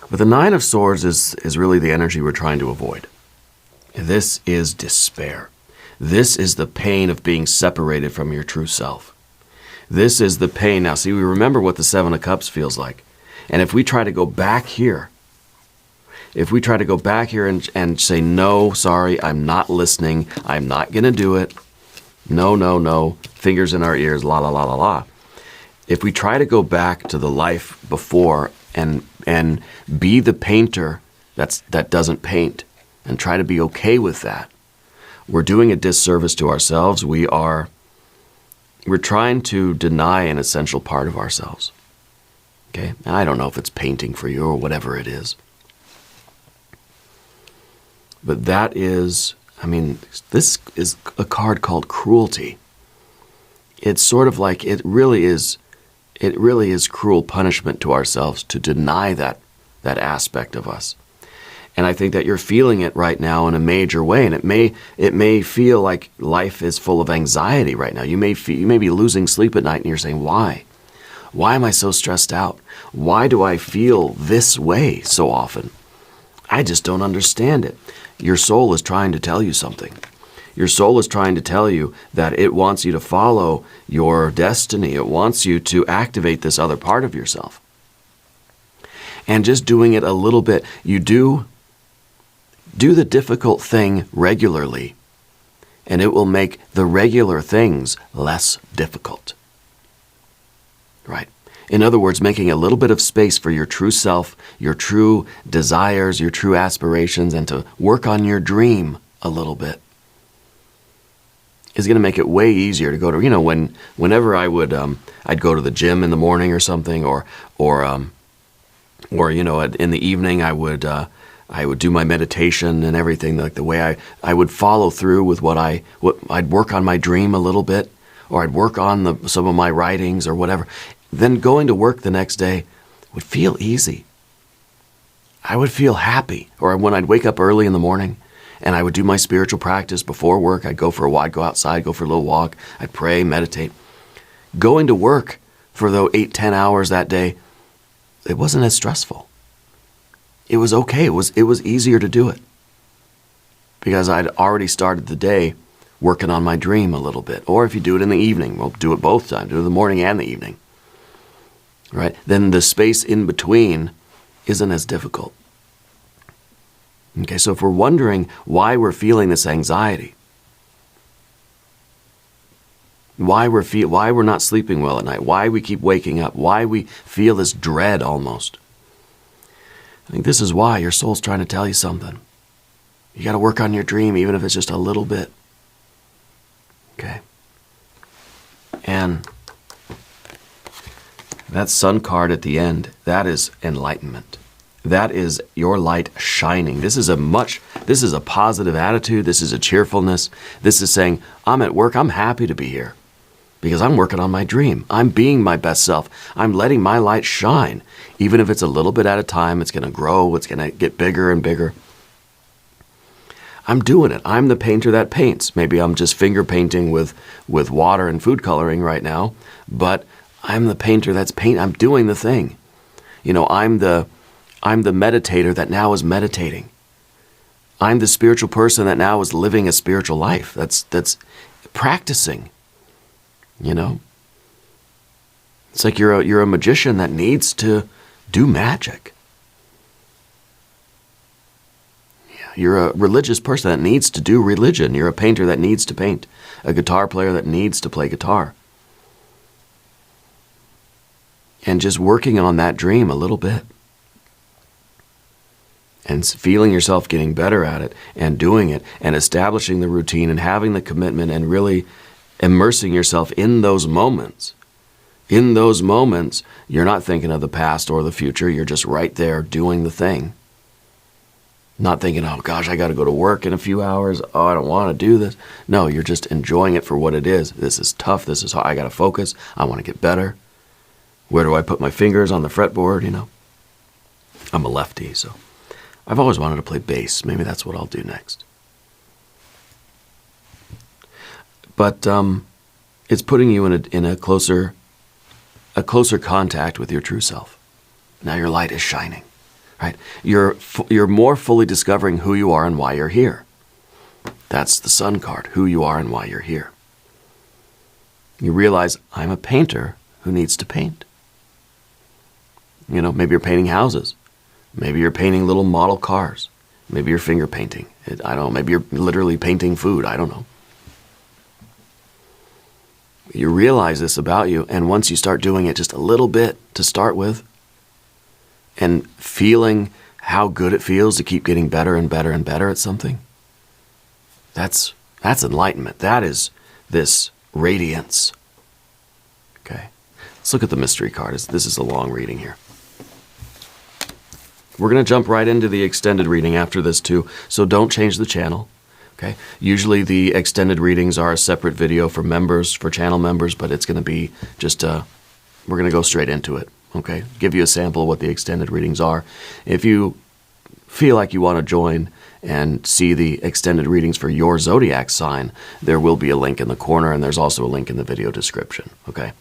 But the Nine of Swords is really the energy we're trying to avoid. This is despair. This is the pain of being separated from your true self. This is the pain. Now, see, we remember what the Seven of Cups feels like. And if we try to go back here, and say, no, sorry, I'm not listening, I'm not going to do it, no, fingers in our ears, la, la, la, la, la. If we try to go back to the life before and be the painter that doesn't paint and try to be okay with that, we're doing a disservice to ourselves. We're trying to deny an essential part of ourselves. Okay? And I don't know if it's painting for you or whatever it is. But that is, I mean, this is a card called cruelty. It's sort of like it really is cruel punishment to ourselves to deny that aspect of us. And I think that you're feeling it right now in a major way, and it may feel like life is full of anxiety right now. You may be losing sleep at night, and you're saying, why? Why am I so stressed out? Why do I feel this way so often? I just don't understand it. Your soul is trying to tell you something. Your soul is trying to tell you that it wants you to follow your destiny. It wants you to activate this other part of yourself. And just doing it a little bit, you do the difficult thing regularly, and it will make the regular things less difficult. Right? In other words, making a little bit of space for your true self, your true desires, your true aspirations, and to work on your dream a little bit is going to make it way easier to go to, whenever I would, I'd go to the gym in the morning or something, or in the evening I would do my meditation and everything, like the way I would follow through with what I'd work on my dream a little bit, or I'd work on some of my writings or whatever. Then going to work the next day would feel easy. I would feel happy. Or when I'd wake up early in the morning and I would do my spiritual practice before work, I'd go for a walk, go outside, go for a little walk, I'd pray, meditate. Going to work for those 8-10 hours that day, it wasn't as stressful. It was okay. It was easier to do it because I'd already started the day working on my dream a little bit. Or if you do it in the evening, well, do it both times. Do it in the morning and the evening. Right? Then the space in between isn't as difficult. Okay, so if we're wondering why we're feeling this anxiety, why we're not sleeping well at night, why we keep waking up, why we feel this dread almost, I think this is why your soul's trying to tell you something. You got to work on your dream, even if it's just a little bit. Okay. And that sun card at the end, that is enlightenment. That is your light shining. This is a positive attitude. This is a cheerfulness. This is saying, I'm at work. I'm happy to be here because I'm working on my dream. I'm being my best self. I'm letting my light shine. Even if it's a little bit at a time, it's going to grow. It's going to get bigger and bigger. I'm doing it. I'm the painter that paints. Maybe I'm just finger painting with water and food coloring right now, but I'm the painter that's I'm doing the thing. You know, I'm the meditator that now is meditating. I'm the spiritual person that now is living a spiritual life. That's practicing. You know? It's like you're a magician that needs to do magic. You're a religious person that needs to do religion. You're a painter that needs to paint. A guitar player that needs to play guitar. And just working on that dream a little bit. And feeling yourself getting better at it and doing it and establishing the routine and having the commitment and really immersing yourself in those moments. In those moments, you're not thinking of the past or the future. You're just right there doing the thing. Not thinking, oh gosh, I got to go to work in a few hours. Oh, I don't want to do this. No, you're just enjoying it for what it is. This is tough. This is how I got to focus. I want to get better. Where do I put my fingers on the fretboard, you know? I'm a lefty, so I've always wanted to play bass. Maybe that's what I'll do next. But it's putting you in a closer contact with your true self. Now your light is shining, right? You're more fully discovering who you are and why you're here. That's the sun card, who you are and why you're here. You realize, I'm a painter who needs to paint. You know, maybe you're painting houses. Maybe you're painting little model cars. Maybe you're finger painting. I don't know. Maybe you're literally painting food. I don't know. You realize this about you, and once you start doing it just a little bit to start with, and feeling how good it feels to keep getting better and better and better at something, that's enlightenment. That is this radiance. Okay. Let's look at the mystery card. This is a long reading here. We're going to jump right into the extended reading after this too, so don't change the channel. Okay. Usually the extended readings are a separate video for members, for channel members, but it's going to be just we're going to go straight into it. Okay. Give you a sample of what the extended readings are. If you feel like you want to join and see the extended readings for your zodiac sign, there will be a link in the corner, and there's also a link in the video description. Okay.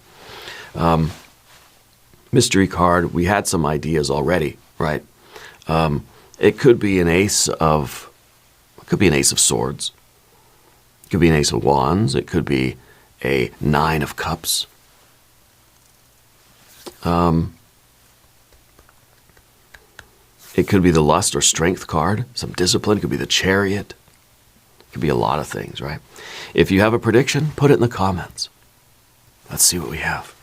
Mystery card, we had some ideas already, right? It could be an ace of swords. It could be an ace of wands. It could be a 9 of cups. It could be the lust or strength card, some discipline. It could be the chariot. It could be a lot of things, right? If you have a prediction, put it in the comments. Let's see what we have.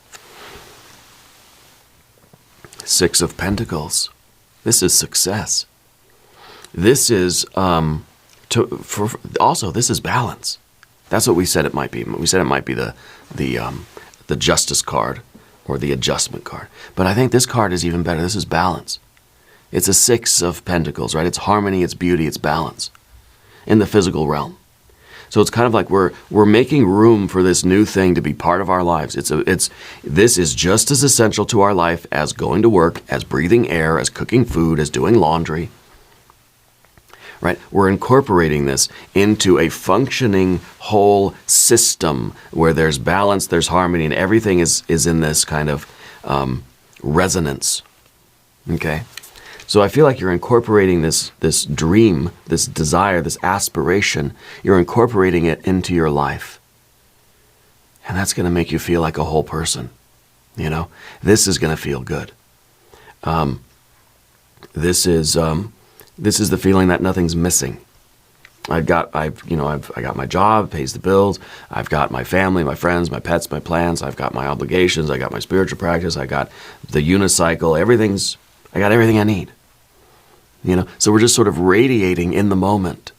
6 of Pentacles. This is success. This is this is balance. That's what we said it might be. We said it might be the justice card or the adjustment card. But I think this card is even better. This is balance. It's a 6 of Pentacles, right? It's harmony, it's beauty, it's balance in the physical realm. So it's kind of like we're making room for this new thing to be part of our lives. This is just as essential to our life as going to work, as breathing air, as cooking food, as doing laundry. Right? We're incorporating this into a functioning whole system where there's balance, there's harmony, and everything is in this kind of resonance. Okay? So I feel like you're incorporating this dream, this desire, this aspiration, you're incorporating it into your life. And that's going to make you feel like a whole person. You know, this is going to feel good. This is the feeling that nothing's missing. I got my job, pays the bills. I've got my family, my friends, my pets, my plans. I've got my obligations. I got my spiritual practice. I got the unicycle. I got everything I need. So we're just sort of radiating in the moment,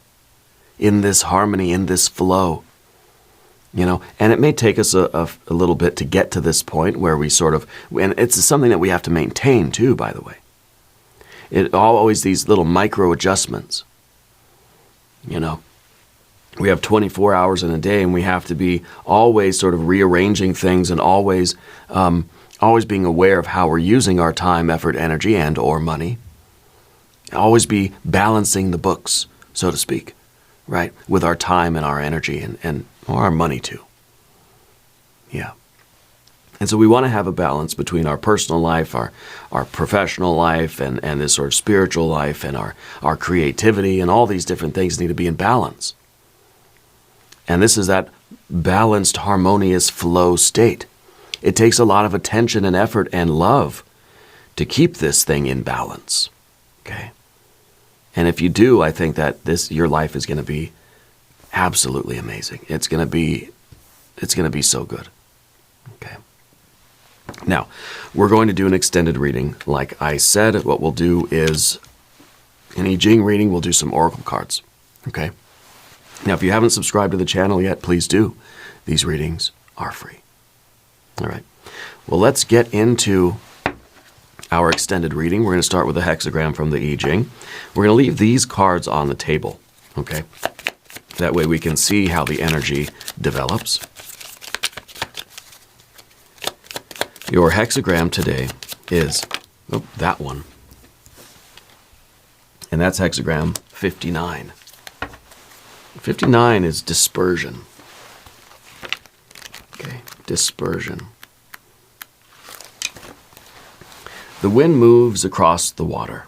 in this harmony, in this flow. And it may take us a little bit to get to this point where we and it's something that we have to maintain too, by the way. Always these little micro adjustments. We have 24 hours in a day, and we have to be always sort of rearranging things and always being aware of how we're using our time, effort, energy, and or money. Always be balancing the books, so to speak, right, with our time and our energy and our money too. Yeah. And so we want to have a balance between our personal life, our professional life, and this sort of spiritual life, and our creativity, and all these different things need to be in balance. And this is that balanced, harmonious flow state. It takes a lot of attention and effort and love to keep this thing in balance. Okay? And if you do, I think that your life is going to be absolutely amazing. It's going to be so good. Okay. Now, we're going to do an extended reading. Like I said, what we'll do is, in a Jing reading, we'll do some oracle cards. Okay? Now, if you haven't subscribed to the channel yet, please do. These readings are free. All right. Well, let's get into our extended reading. We're going to start with a hexagram from the I Ching. We're going to leave these cards on the table. Okay? That way we can see how the energy develops. Your hexagram today is, that one. And that's hexagram 59. 59 is dispersion. Okay, dispersion. The wind moves across the water.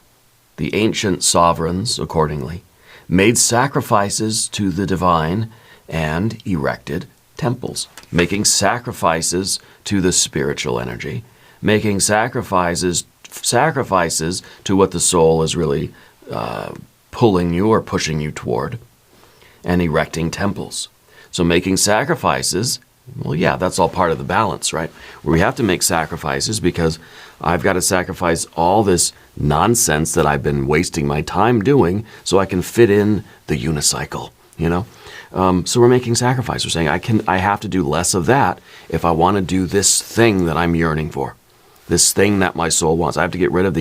The ancient sovereigns, accordingly, made sacrifices to the divine and erected temples, making sacrifices to the spiritual energy, making sacrifices to what the soul is really pulling you or pushing you toward, and erecting temples. So making sacrifices, well, yeah, that's all part of the balance, right? We have to make sacrifices because I've got to sacrifice all this nonsense that I've been wasting my time doing so I can fit in the unicycle, So we're making sacrifice. We're saying I have to do less of that if I want to do this thing that I'm yearning for, this thing that my soul wants. I have to get rid of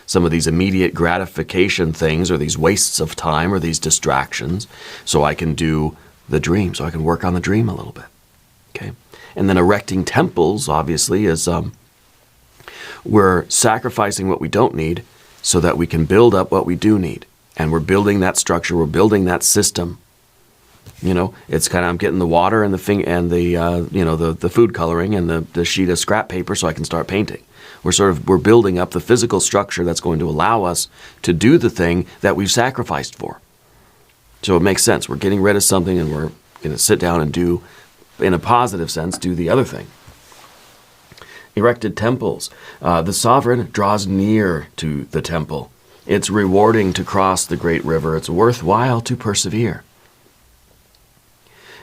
some of these immediate gratification things, or these wastes of time, or these distractions, so I can do the dream, so I can work on the dream a little bit. Okay, and then erecting temples, obviously, is we're sacrificing what we don't need so that we can build up what we do need, and we're building that structure. We're building that system. It's kind of, I'm getting the water and the food coloring and the sheet of scrap paper so I can start painting. We're building up the physical structure that's going to allow us to do the thing that we've sacrificed for. So it makes sense. We're getting rid of something and we're going to sit down and do, in a positive sense, do the other thing. Erected temples. The sovereign draws near to the temple. It's rewarding to cross the great river. It's worthwhile to persevere.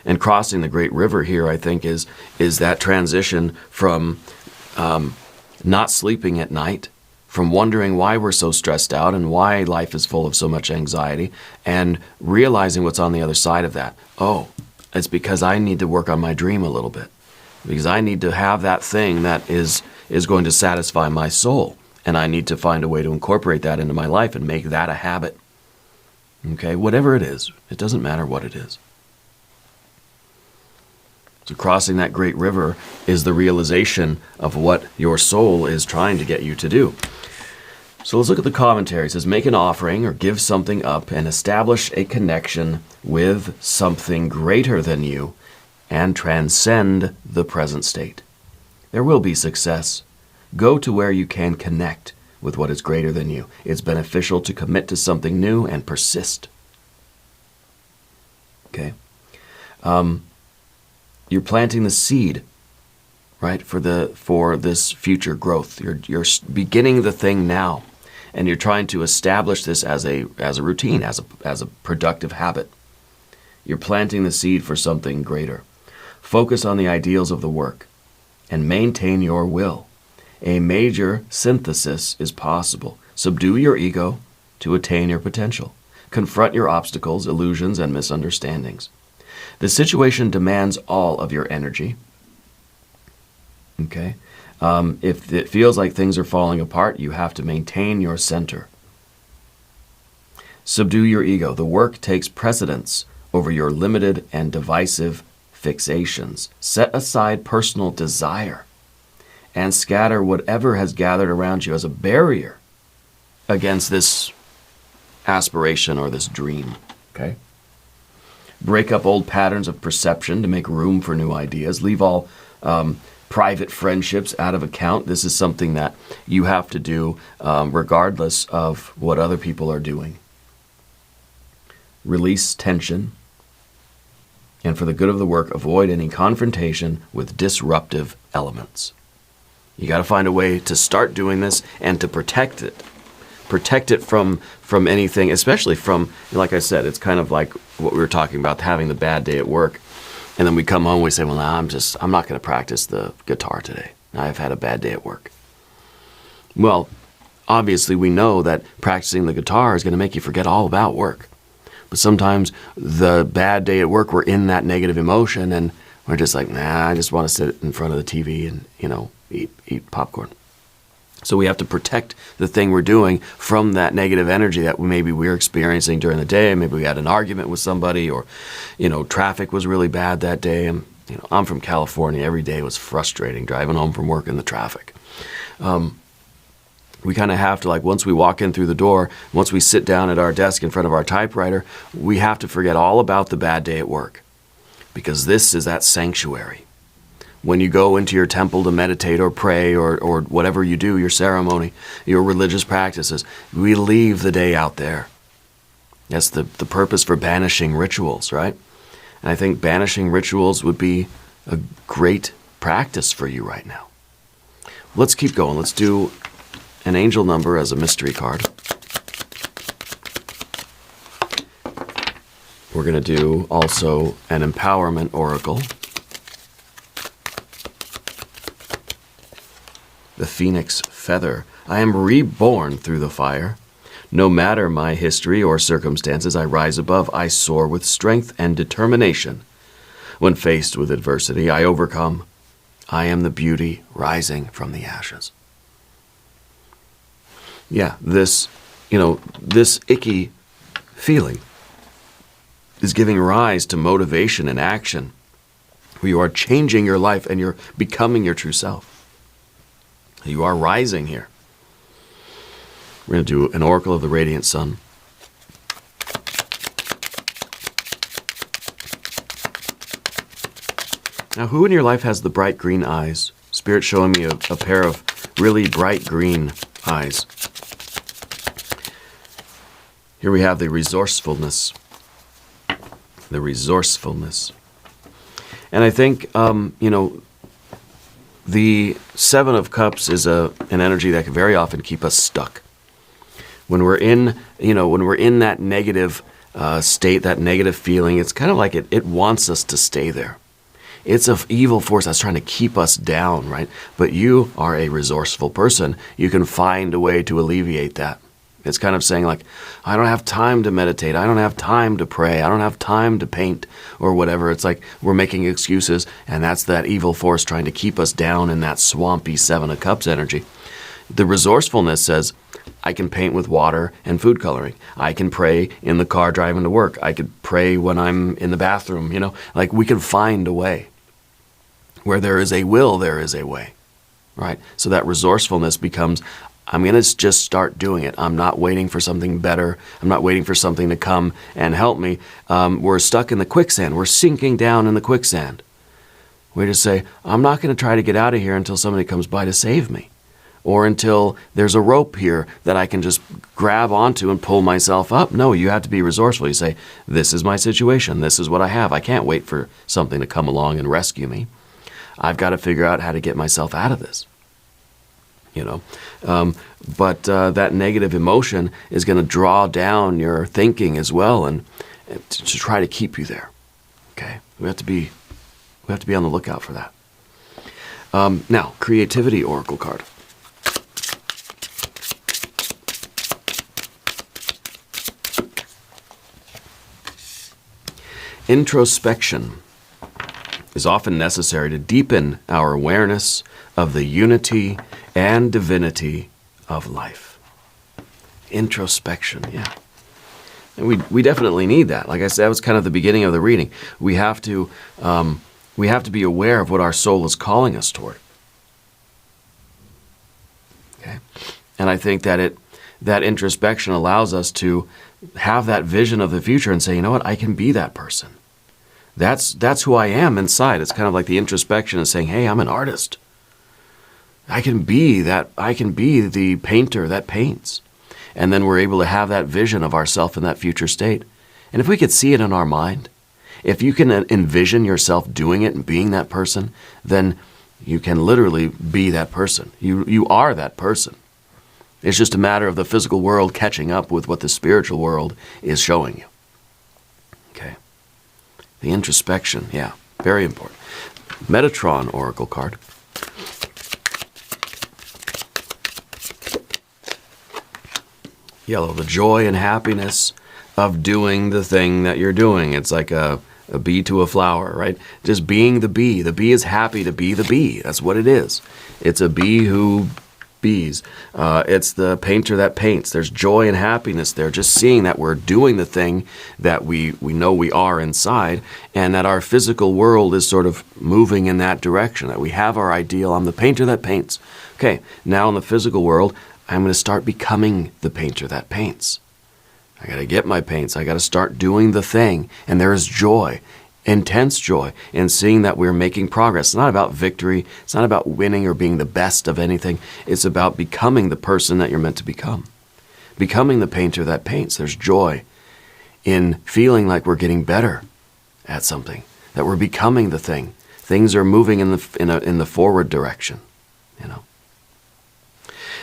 And crossing the great river here, I think, is that transition from not sleeping at night, from wondering why we're so stressed out and why life is full of so much anxiety, and realizing what's on the other side of that. Oh, it's because I need to work on my dream a little bit. Because I need to have that thing that is going to satisfy my soul. And I need to find a way to incorporate that into my life and make that a habit. Okay, whatever it is. It doesn't matter what it is. So crossing that great river is the realization of what your soul is trying to get you to do. So let's look at the commentary. It says, make an offering or give something up and establish a connection with something greater than you and transcend the present state. There will be success. Go to where you can connect with what is greater than you. It's beneficial to commit to something new and persist. Okay? You're planting the seed, right, for this future growth. You're beginning the thing now. and you're trying to establish this as a routine, as a productive habit. You're planting the seed for something greater. Focus on the ideals of the work and maintain your will. A major synthesis is possible. Subdue your ego to attain your potential. Confront your obstacles, illusions, and misunderstandings. The situation demands all of your energy. Okay? If it feels like things are falling apart, you have to maintain your center. Subdue your ego. The work takes precedence over your limited and divisive fixations. Set aside personal desire and scatter whatever has gathered around you as a barrier against this aspiration or this dream. Okay? Break up old patterns of perception to make room for new ideas. Leave all private friendships out of account. This is something that you have to do regardless of what other people are doing. Release tension. And for the good of the work, avoid any confrontation with disruptive elements. You got to find a way to start doing this and to protect it. Protect it from anything, especially from, like I said, it's kind of like what we were talking about, having the bad day at work. And then we come home, we say, well, I'm not going to practice the guitar today. I've had a bad day at work. Well, obviously we know that practicing the guitar is going to make you forget all about work. But sometimes the bad day at work, we're in that negative emotion and we're just like, nah, I just want to sit in front of the TV and, eat popcorn. So we have to protect the thing we're doing from that negative energy that maybe we're experiencing during the day. Maybe we had an argument with somebody, or, traffic was really bad that day. And, I'm from California. Every day was frustrating driving home from work in the traffic. We kind of have to, once we walk in through the door, once we sit down at our desk in front of our typewriter, we have to forget all about the bad day at work, because this is that sanctuary. When you go into your temple to meditate or pray or whatever you do, your ceremony, your religious practices, we leave the day out there. That's the purpose for banishing rituals, right? And I think banishing rituals would be a great practice for you right now. Let's keep going. Let's do an angel number as a mystery card. We're going to do also an empowerment oracle. The phoenix feather. I am reborn through the fire. No matter my history or circumstances, I rise above. I soar with strength and determination. When faced with adversity, I overcome. I am the beauty rising from the ashes. Yeah, this icky feeling is giving rise to motivation and action, where you are changing your life and you're becoming your true self. You are rising here. We're going to do an oracle of the radiant sun. Now, who in your life has the bright green eyes? Spirit showing me a pair of really bright green eyes. Here we have the resourcefulness. The resourcefulness. And I think, the Seven of Cups is an energy that can very often keep us stuck. When we're in, that negative state, that negative feeling, it's kind of like it wants us to stay there. It's an evil force that's trying to keep us down, right? But you are a resourceful person. You can find a way to alleviate that. It's kind of saying I don't have time to meditate. I don't have time to pray. I don't have time to paint or whatever. It's like we're making excuses, and that's that evil force trying to keep us down in that swampy Seven of Cups energy. The resourcefulness says, I can paint with water and food coloring. I can pray in the car driving to work. I could pray when I'm in the bathroom, we can find a way. Where there is a will, there is a way, right? So that resourcefulness becomes, I'm going to just start doing it. I'm not waiting for something better. I'm not waiting for something to come and help me. We're stuck in the quicksand. We're sinking down in the quicksand. We just say, I'm not going to try to get out of here until somebody comes by to save me, or until there's a rope here that I can just grab onto and pull myself up. No, you have to be resourceful. You say, this is my situation. This is what I have. I can't wait for something to come along and rescue me. I've got to figure out how to get myself out of this. you know. But that negative emotion is going to draw down your thinking as well, and to try to keep you there. Okay, we have to be on the lookout for that. Now, creativity oracle card. Introspection is often necessary to deepen our awareness of the unity and divinity of life. Introspection, yeah. And we definitely need that. Like I said, that was kind of the beginning of the reading. We have to be aware of what our soul is calling us toward. Okay, and I think that that introspection allows us to have that vision of the future and say, you know what, I can be that person. That's who I am inside. It's kind of like the introspection is saying, hey, I'm an artist. I can be that. I can be the painter that paints. And then we're able to have that vision of ourself in that future state. And if we could see it in our mind, if you can envision yourself doing it and being that person, then you can literally be that person. You are that person. It's just a matter of the physical world catching up with what the spiritual world is showing you. Okay. The introspection, yeah, very important. Metatron oracle card. Yellow, the joy and happiness of doing the thing that you're doing. It's like a bee to a flower, right? Just being the bee. The bee is happy to be the bee. That's what it is. It's a bee who bees. It's the painter that paints. There's joy and happiness there. Just seeing that we're doing the thing that we know we are inside, and that our physical world is sort of moving in that direction, that we have our ideal. I'm the painter that paints. Okay, now in the physical world, I'm going to start becoming the painter that paints. I got to get my paints. I got to start doing the thing. And there is joy, intense joy, in seeing that we're making progress. It's not about victory. It's not about winning or being the best of anything. It's about becoming the person that you're meant to become. Becoming the painter that paints. There's joy in feeling like we're getting better at something, that we're becoming the thing. Things are moving in the forward direction, you know.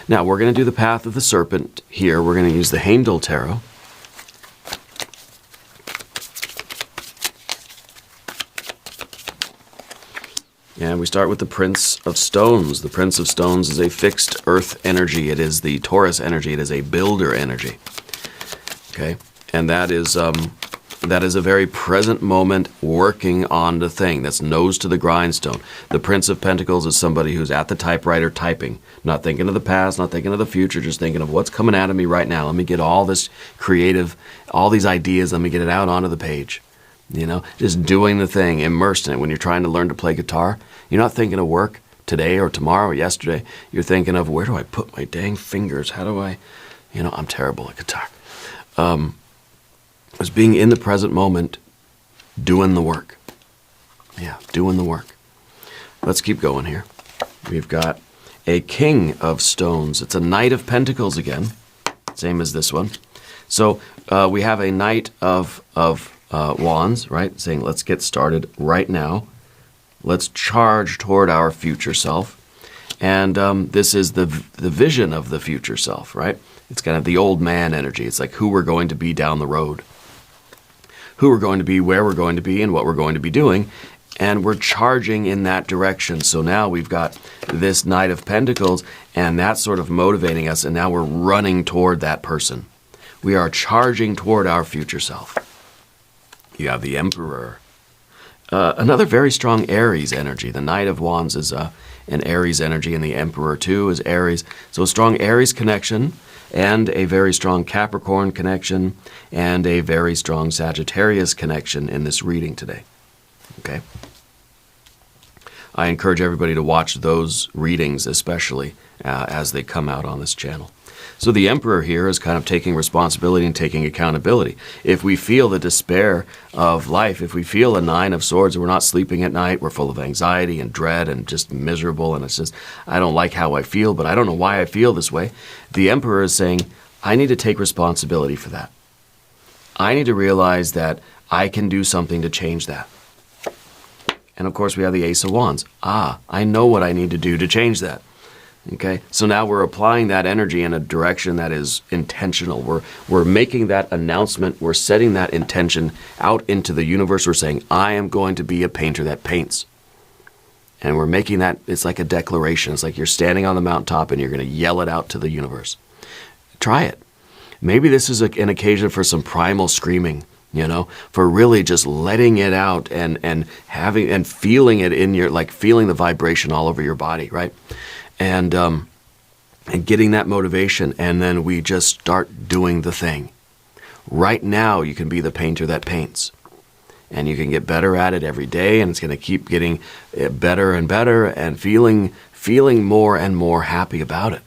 Now, we're going to do the path of the serpent here. We're going to use the Heimdall Tarot. And we start with the Prince of Stones. The Prince of Stones is a fixed earth energy. It is the Taurus energy. It is a builder energy. Okay? And that is a very present moment working on the thing. That's nose to the grindstone. The Prince of Pentacles is somebody who's at the typewriter typing, not thinking of the past, not thinking of the future, just thinking of what's coming out of me right now. Let me get all this creative, all these ideas, let me get it out onto the page. You know, just doing the thing, immersed in it. When you're trying to learn to play guitar, you're not thinking of work today or tomorrow or yesterday. You're thinking of, where do I put my dang fingers? How do I, I'm terrible at guitar. It's being in the present moment, doing the work. Yeah, doing the work. Let's keep going here. We've got a King of Stones. It's a Knight of Pentacles again, same as this one. So we have a Knight of Wands, right? Saying, let's get started right now. Let's charge toward our future self. And this is the vision of the future self, right? It's kind of the old man energy. It's like who we're going to be down the road. Who we're going to be, where we're going to be, and what we're going to be doing. And we're charging in that direction. So now we've got this Knight of Pentacles, and that's sort of motivating us. And now we're running toward that person. We are charging toward our future self. You have the Emperor. Another very strong Aries energy. The Knight of Wands is an Aries energy, and the Emperor too is Aries. So a strong Aries connection, and a very strong Capricorn connection, and a very strong Sagittarius connection in this reading today. Okay? I encourage everybody to watch those readings, especially as they come out on this channel. So the Emperor here is kind of taking responsibility and taking accountability. If we feel the despair of life, if we feel a Nine of Swords, we're not sleeping at night, we're full of anxiety and dread and just miserable, and it's just, I don't like how I feel, but I don't know why I feel this way. The Emperor is saying, I need to take responsibility for that. I need to realize that I can do something to change that. And of course we have the Ace of Wands. I know what I need to do to change that. Okay, so now we're applying that energy in a direction that is intentional. We're making that announcement. We're setting that intention out into the universe. We're saying, I am going to be a painter that paints. And we're making that, it's like a declaration. It's like you're standing on the mountaintop and you're going to yell it out to the universe. Try it. Maybe this is an occasion for some primal screaming, for really just letting it out and having and feeling it in your, like feeling the vibration all over your body, right? And getting that motivation, and then we just start doing the thing. Right now, you can be the painter that paints. And you can get better at it every day, and it's going to keep getting better and better, and feeling more and more happy about it,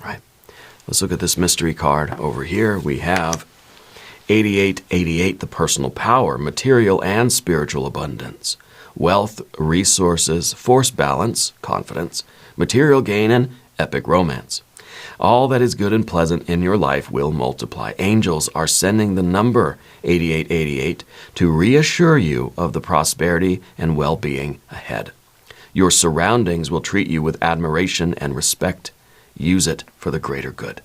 right? Let's look at this mystery card over here. We have 8888, the personal power, material and spiritual abundance, wealth, resources, force balance, confidence, material gain, and epic romance. All that is good and pleasant in your life will multiply. Angels are sending the number 8888 to reassure you of the prosperity and well-being ahead. Your surroundings will treat you with admiration and respect. Use it for the greater good.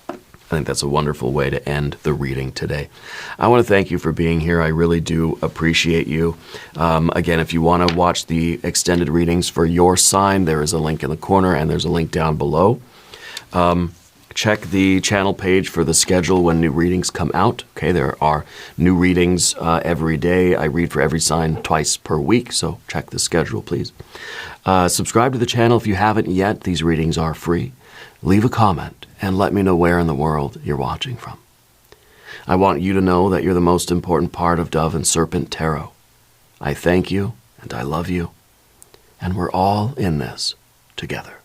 I think that's a wonderful way to end the reading today. I want to thank you for being here. I really do appreciate you. Again, if you want to watch the extended readings for your sign, there is a link in the corner and there's a link down below. Check the channel page for the schedule when new readings come out. Okay, there are new readings every day. I read for every sign twice per week, so check the schedule, please. Subscribe to the channel if you haven't yet. These readings are free. Leave a comment and let me know where in the world you're watching from. I want you to know that you're the most important part of Dove and Serpent Tarot. I thank you and I love you, and we're all in this together.